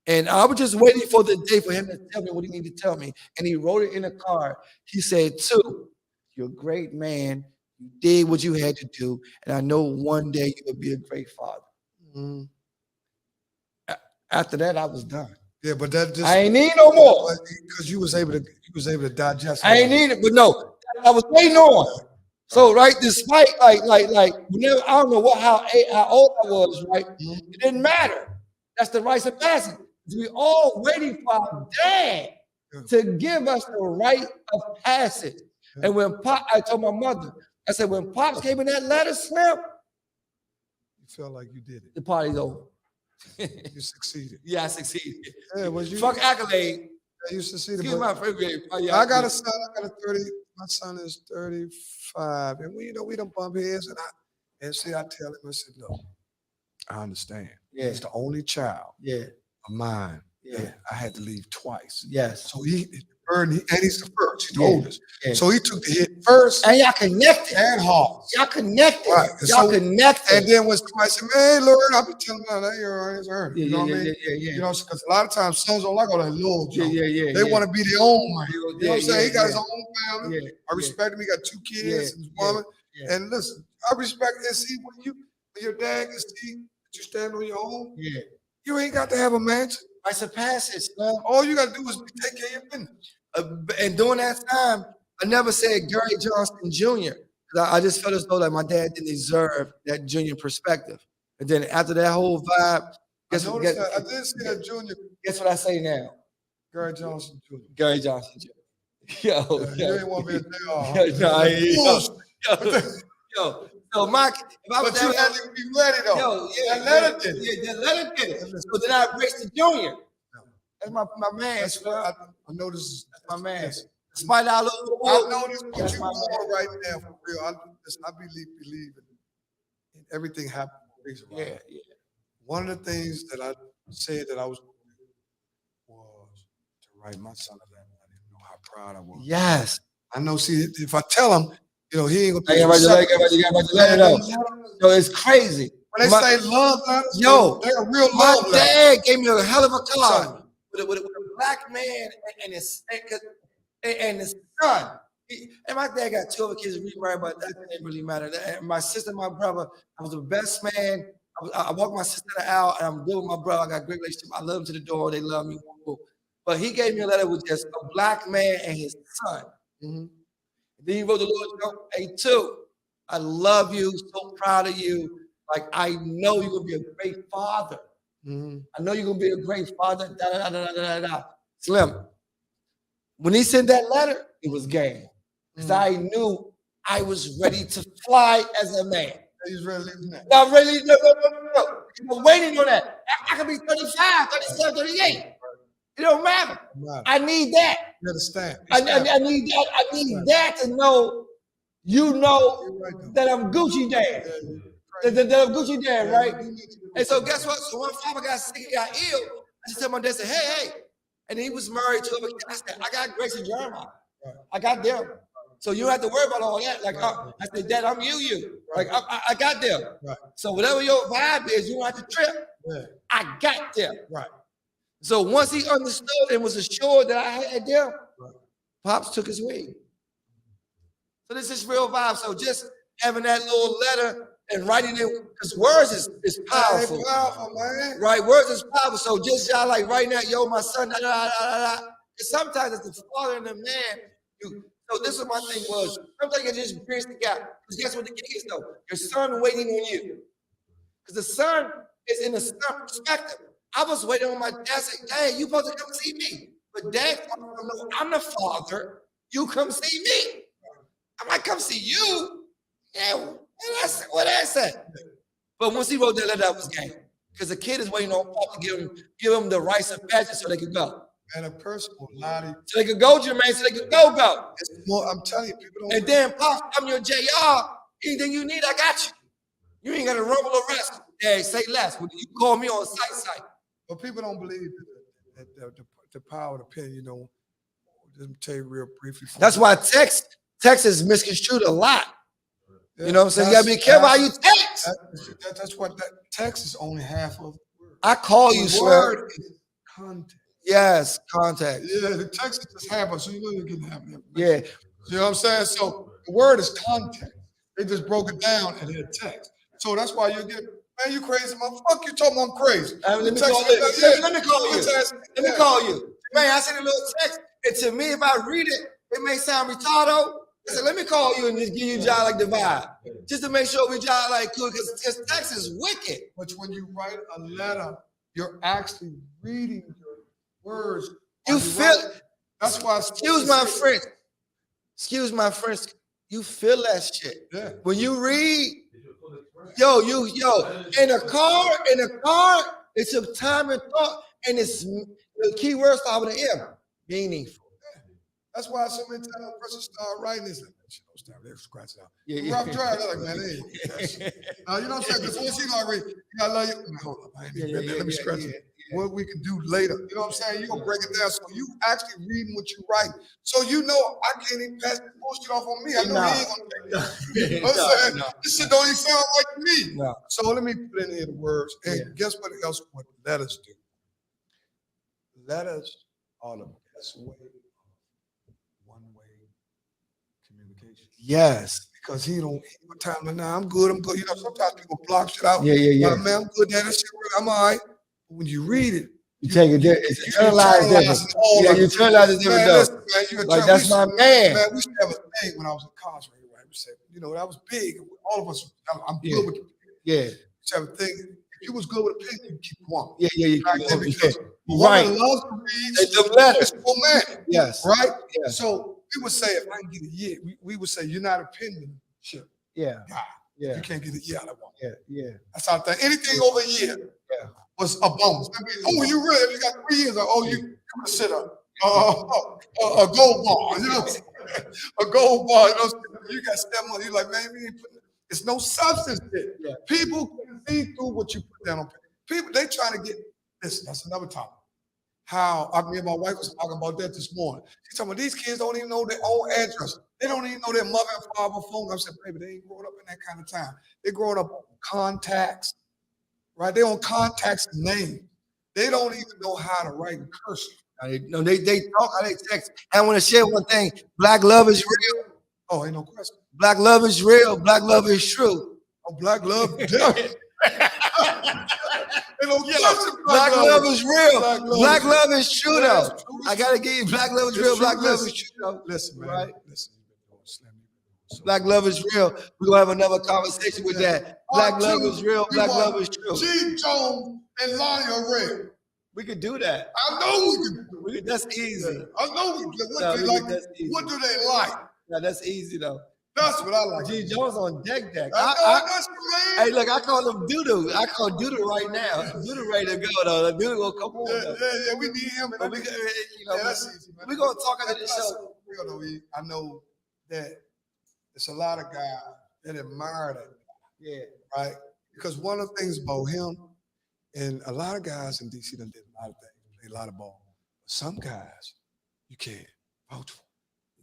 And I was just waiting for the day for him to tell me what he needed to tell me. And he wrote it in a card. He said, "Two, you're a great man. You did what you had to do. And I know one day you will be a great father." Mm-hmm. After that, I was done. Yeah, but that just I ain't need no more. because you was able to digest. I ain't need it, but no, I was waiting on. So right, despite like whenever, I don't know how old I was, right? It didn't matter. That's the rites of passage. We all waiting for our dad to give us the rite of passage. And when I told my mother, I said, when Pops gave me that letter, Slim, You felt like you did it. the party's over. You succeeded. Yeah, I succeeded. Yeah, was you? Fuck accolade. You succeeded. Excuse But my first grade. I got a son. I got a 30. My son is 35, and we don't bump heads. And see, I tell him, I said, "Look, I understand. Yeah. He's the only child Yeah. of mine. Yeah. I had to leave twice. Yes. So he's the first. He's the Yeah. oldest. Yeah. So he took the hit first And y'all connected. and hard. Y'all connected. Right. And Y'all so- connected. And then when somebody said, "Man, hey, Lord," I'll be telling them, "Hey, it's her." Yeah, You know what I mean? yeah. You know, because a lot of times sons don't like all that little junk. Yeah. They want to be their own man. You know what I'm saying? He got his yeah. own family. Yeah. I respect him. He got 2 kids Yeah, and his woman. yeah. And listen, I respect and see when your dad can see that you stand on your own. Yeah. You ain't got to have a mansion. Rites of passage, man. All you got to do is take care of your business. And during that time, I never said Gary Johnson Jr. 'cause I just felt as though like my dad didn't deserve that junior perspective. And then after that whole vibe, I noticed that. I did see that Junior guess what I say now? Gary Johnson Jr. Gary Johnson Jr. Yo, You ain't want to be a JR. yo, no, I ain't- Bullshit. yo. So Mike, if I was But you had to be ready though. yo, yeah, That letter did it. Yeah, that letter did it. So then I embraced the junior. That's my man. That's what I noticed. That's my man. Despite our little, I noticed what That's you my are right now for real. I believe in everything happened for a reason. Right? yeah. One of the things that I said that I was going to do was to write my son a letter. I didn't know how proud I was. Yes. I know. See, if I tell him, he ain't I gonna. gotta write your letter though. Yo, it's crazy. When they say love letters, Yo, they're a real my love letter. dad gave me a hell of a card with a black man and his son. And my dad got 2 other kids remarried, but that didn't really matter. And my sister, my brother, I was the best man. I walked my sister out, and I'm good with my brother. I got a great relationship. I love them to the door. They love me. But he gave me a letter with just a black man and his son. Mhm. Then he wrote the Lord, hey, too, I love you, so proud of you. Like, I know you're going to be a great father. Mhm. I know you're going to be a great father. Da, da, da, da, da, da, da. Slim, when he sent that letter, it was game. Because I knew I was ready to fly as a man. He's ready to leave now. Not really, no. I'm waiting on that. I could be 35, 37, 38. It don't matter. Right. I need that. You understand? I need that. I need that to know, you know, that I'm Gucci Dad. That I'm Gucci Dad, right? And so guess what? So when father got sick, he got ill, I just told my dad, said, hey. And he was married to a I said, I got Grace and Jeremiah. I got them. So you don't have to worry about all that. Like, I said, Dad, I'm you. Like, I got them. Right. So whatever your vibe is, you don't have to trip. Yeah. I got them. Right. So once he understood and was assured that I had them, Pops took his way. So this is real vibe. So just having that little letter and writing it, because words is powerful. It's powerful, man. Right? Words is powerful. So just y'all like right now, yo, my son, da, da, da, da, da. Sometimes as the father and the man, so this is my thing was, sometimes you just bridge the gap. Because guess what the key is though? Your son waiting on you. Because the son is in the son perspective. I was waiting on my dad saying, Dad, you supposed to come see me. But Dad, I'm the father. You come see me. I might come see you. Yeah, what I said. But once he wrote that letter, that was game. Because the kid is waiting on Pop to give him the rites of passage so they could go. And a person will lie to you. So they could go, Jermaine, so they could go. It's more, I'm telling you, people don't. And then Pop, I'm your JR. Anything you need, I got you. You ain't got to rumble or rest. Dad, say less. You call me on site. But people don't believe that the power of the pen, you know. Let me tell you real briefly. That's why text is misconstrued a lot. You know what I'm saying? You got to be careful how you text. That's what that text is only half of the word. I call you, the word is context. Yes, context. Yeah, the text is just half of it, so you know you're getting half of it. Yeah. You know what I'm saying? So the word is context. They just broke it down and had text. So that's why you get, man, you crazy, motherfucker. You talking about I'm crazy. Let me call you. Man, I sent a little text. And to me, if I read it, it may sound retarded. I said, let me call you and just give you John like the vibe. Just to make sure we John like cool, because text is wicked. But when you write a letter, you're actually reading your words. You feel it. That's why. Excuse my French. You feel that shit. Yeah. When you read, yo, in a car, it's a time and thought, and it's the key word start with an M. Meaningful. That's why so many times a person start writing this, like, shit, don't stop there, scratch it out. Yeah. Rough drive, they're like, man, they ain't you know what I'm saying? Because once you already, you gotta love you. Hold up, let me scratch it. What we can do later. You know what I'm saying? You're gonna break it down. So you actually reading what you write. So you know I can't even pass this bullshit off on me. I know he ain't gonna take that. You know what I'm saying? This shit don't even sound like me. No. So let me put in here the words. And guess what else what letters do? Letters are the best way of one-way communication. Yes. Because he don't time now I'm good. You know, sometimes people block shit out. Yeah. Man, I'm good. That shit, I'm all right. But when you read it, you take it different. It's internalized different. Yeah, you internalize it different though. Like that's my man. Man, we used to have a thing when I was in college, right? We said, you know, that was big. All of us, I'm good with it. Yeah. We used to have a thing. If you was good with a pen, you keep going. Yeah. You keep going. Because right. Loves to read. It's the letters. For man. Yes. Right? Yeah. So we would say, if I can get a year, we would say, you're not a penmanship. Yeah. Guy. Yeah. You can't get a year out of one. Yeah. That's our thing. Anything over a year was a bonus. I mean, oh, you really, you got 3 years. Oh, you sit up. A gold bar, you know, a gold bar. You know, you got step money. You're like, man, we ain't putting. It's no substance there. Yeah. People can see through what you put down on paper. People, they trying to get. Listen, that's another topic. How me and my wife was talking about that this morning. She's talking about these kids don't even know their own address. They don't even know their mother and father phone. I said, baby, they ain't growing up in that kind of time. They're growing up on contacts, right? They on contacts and names. They don't even know how to write in cursive. No, they talk, how they text. I want to share one thing. Black love is real. Oh, ain't no question. Black love is real. Black love is true. Oh, black love. Yeah. Ain't no question. Black love is real. Black love love is true, though. I gotta give you black love is real. Black love is true, though. Listen, man. Right? Listen. Black love is real. We're gonna have another conversation with that. Black love is real. Black love is true. G. Jones and Lionel Ray. We could do that. I know we can do it. That's easy. I know we can. No, What do they like? that's easy. What do they like? Yeah, that's easy though. That's what I like. G. Jones on deck. I know, that's man. Hey, look, I call him Doodoo. I call Doodoo right now. Doodoo ready to go though. Doodoo will come on. Yeah, we need him. But That's easy, man. we're gonna talk about this That's show. so real, though, E. I know that it's a lot of guys that admire that, Yeah. right? Because one of the things about him, and a lot of guys in DC done did a lot of things, played a lot of ball. But some guys, you can't vouch for.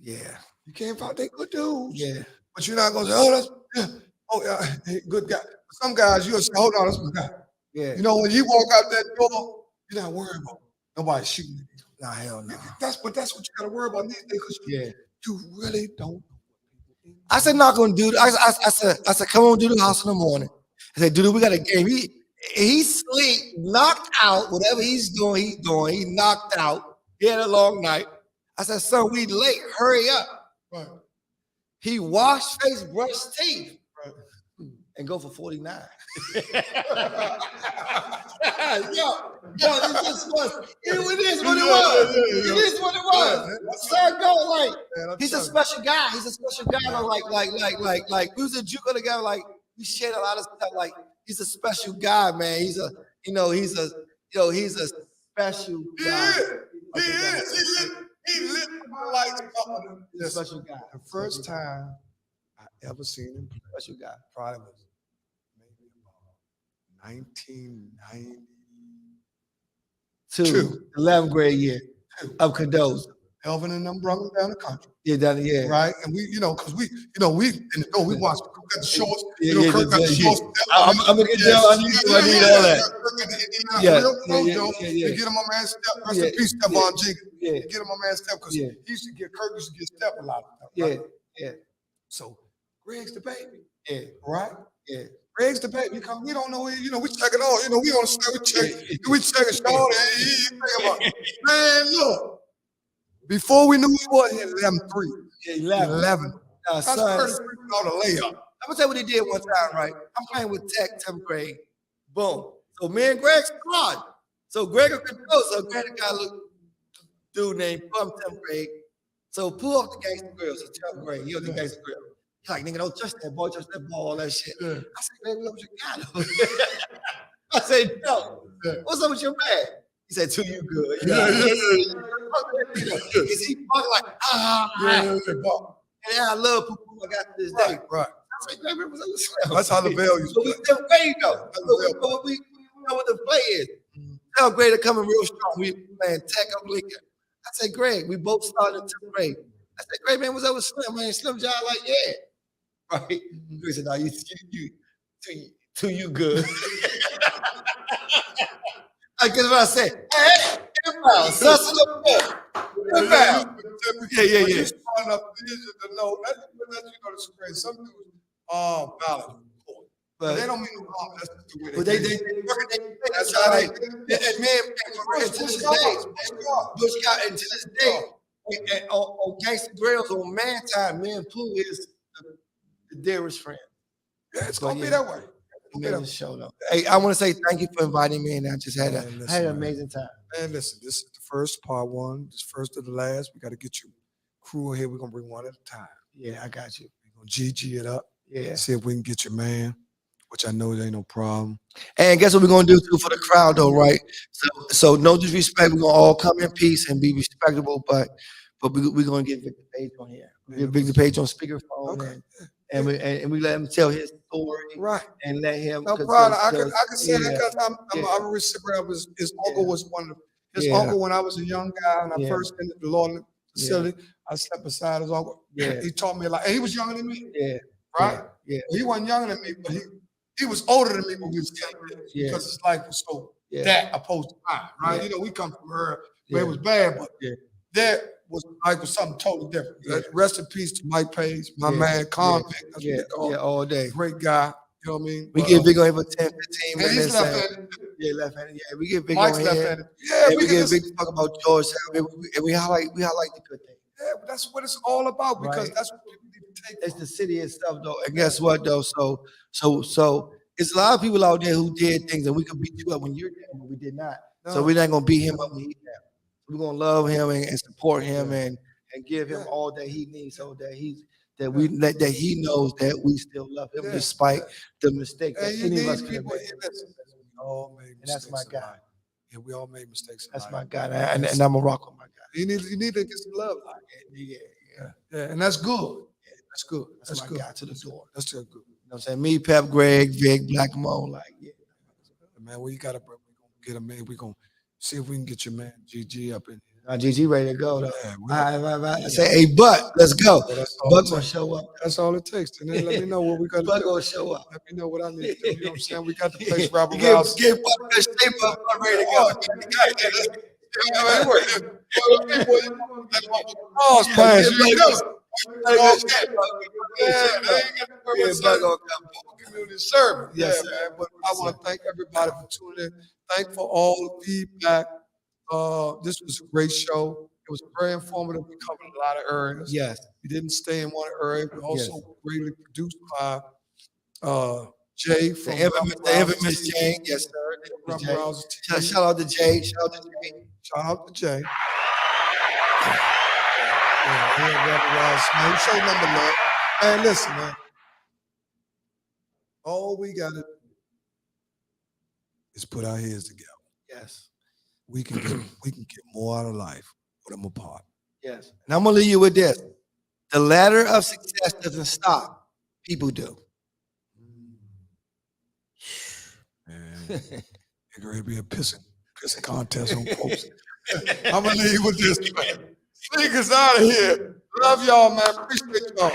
Yeah. You can't vouch. They good dudes. Yeah. But you're not gonna say, oh, that's hey, good guy. Some guys, you'll say, hold on, that's my guy. Yeah. You know, when you walk out that door, you're not worried about nobody shooting at you. Nah, hell no. That's what you gotta worry about these days, because Yeah. you really don't know. I said, not gonna do. I said, come on, do the house in the morning. I said, dude, we got a game. He sleep, knocked out. Whatever he's doing, He knocked out. He had a long night. I said, son, we late. Hurry up. Right. He washed face, brushed teeth, Right. and go for 49. yo, it just was. It is what it was. It is what it was. Son, go like. He's a special guy. He's a special guy. Like we was a juke on the guy. Like we shared a lot of stuff. Like he's a special guy, man. He's a special guy. He is. He lit my lights up. He's a special guy. The first time I ever seen him play, Special guy. probably was maybe about 1990. Two. 11th grade year of Cados. Elvin and them brought him down the country, Yeah, down yeah. right? And we, because we in the door, we watched. We got the shorts. Yeah, Kirk got the shorts. I'm gonna get down. I need all that. Yeah. You get him my man Step. Rest in peace, Stephon Jenkins. Yeah. You get him my man Step, because Yeah. he used to get Kirk used to get Step a lot of stuff. Yeah, Right? yeah, So Greg's the baby, yeah, right? yeah. Greg's the baby. Because we don't know. We check it all. We on the side. We check it all. Man, look. Before we knew he was, he had 11-3. Yeah, 11. That's son, 33 without a layup. I'm gonna tell you what he did one time, right? I'm playing with Tech, 10th grade. Boom. So me and Greg squad. So Greg could go. So Greg got a little dude named from 10th grade. So pull off the gangster grills at 10th grade. He on the gangster grill. He's like, nigga, don't touch that ball, all that shit. Yeah. I said, Greg, what you got? I said, no. What's up with your man? He said, "To you good." Is he fucking like And I love Poo-Poo. I got to this day. Right. I said, "Greg, what's up with Slim?" That's how the veil used So to we be. still grade though. So we know what the play is. Tell Greg to come in real strong. We playing Tech up Lincoln. I said, Greg, we both started in 10th grade. I said, Greg, man, what's up with Slim? Man, Slim John, like, yeah. Right? Greg said, no, to you good. I guess what I said. Hey, inbound. Inbound. Yeah. You starting up vision to know. That's the crazy. Some dudes, valid. But they don't mean no harm. That's just the way But they that's how they. And man, until this day, Bush got until this day, and on Gangsta Grills on Man Time, me and Pooh is the dearest friend. Yeah, it's gonna be that way. Amazing show though. Hey, I want to say thank you for inviting me, and I just had Man, listen, had an man. amazing time. Man, listen, this is the first part one. This first of the last. We got to get your crew here. We're gonna bring one at a time. Yeah, I got you. We're gonna GG it up. Yeah. See if we can get your man, which I know there ain't no problem. And guess what we're gonna do too for the crowd though, right? So no disrespect. We're gonna all come in peace and be respectable, but we're gonna get Victor Page on here. Get Victor Page on speakerphone. Okay. And we let him tell his story, Right. and let him. No problem. I can say that yeah. because I'm a recipient. His uncle was one of his uncle when I was a young guy and I Yeah. first entered the law facility. I slept beside his uncle. Yeah. He taught me a lot. And he was younger than me, Yeah, right? yeah, He wasn't younger than me, but he was older than me when we was young Yeah. because his life was so yeah. that opposed to mine, right? Yeah. We come from her. But it was bad, but Yeah. that was something totally different. Yeah. Rest in peace to Mike Page, my man, convict. That's Yeah, what they call him. all day. Great guy. You know what I mean? We But, give Big on him for 10, 15 and minutes. he's left-handed. Yeah, left-handed. Yeah, we get Big Mike's on here. left-handed. Yeah, And we can get just- Big to talk about Georgetown. And we highlight the good things. Yeah, but that's what it's all about because Right. that's what people need to take. It's from. the city and stuff though. And guess what though? So it's a lot of people out there who did things and we could beat you up when you're down, but we did not. So No. we're not gonna beat him up when he's down. We're gonna love him and support him and give him all that he needs so that that he knows that we still love him Yeah. despite the mistake that And you any of us need could have people. made. Listen, we all made And that's mistakes my in guy. life. Yeah, we all made mistakes. In That's life. my guy. And I'm a rock on my guy. You need to get some love. Yeah. Yeah, and that's good. That's good. That's my good. guy to the door. That's still good. You know what I'm saying? Me, Pep, Greg, Vic, Black Mo, like, yeah. Man, well, you gotta we're gonna get him in. We're gonna see if we can get your man GG up in here. GG ready to go though. Yeah, I say, hey, but let's go. Well, that's all Buck it gonna takes. show up. That's all it takes. And then let me know what we gotta Buck do. gonna show up. Let me know what I need to do. You know what I'm saying? We got the place Robert Give Rouse. Buck the shape up. I'm ready to go. Oh, it's fine. Yeah, You know. Buck gonna come. Community service. Yes, Yeah, sir. man. But I want to thank everybody for tuning in. Thank for all the feedback. This was a great show. It was very informative. We covered a lot of areas. Yes. We didn't stay in one area. We also greatly produced by Jay from The infamous Jay. Yes, sir. The infamous Jay. Rouse TV. Shout out to Jay. Shout out to Jay. Shout out to Jay. Man, show number love. Man, listen, man. All we gotta do is put our heads together. Yes. We can get more out of life with them apart. Yes. And I'm gonna leave you with this. The ladder of success doesn't stop. People do. Man, it'll be a pissing contest on folks. I'm gonna leave you with this, man. Slink is out of here. Love y'all, man. Appreciate y'all.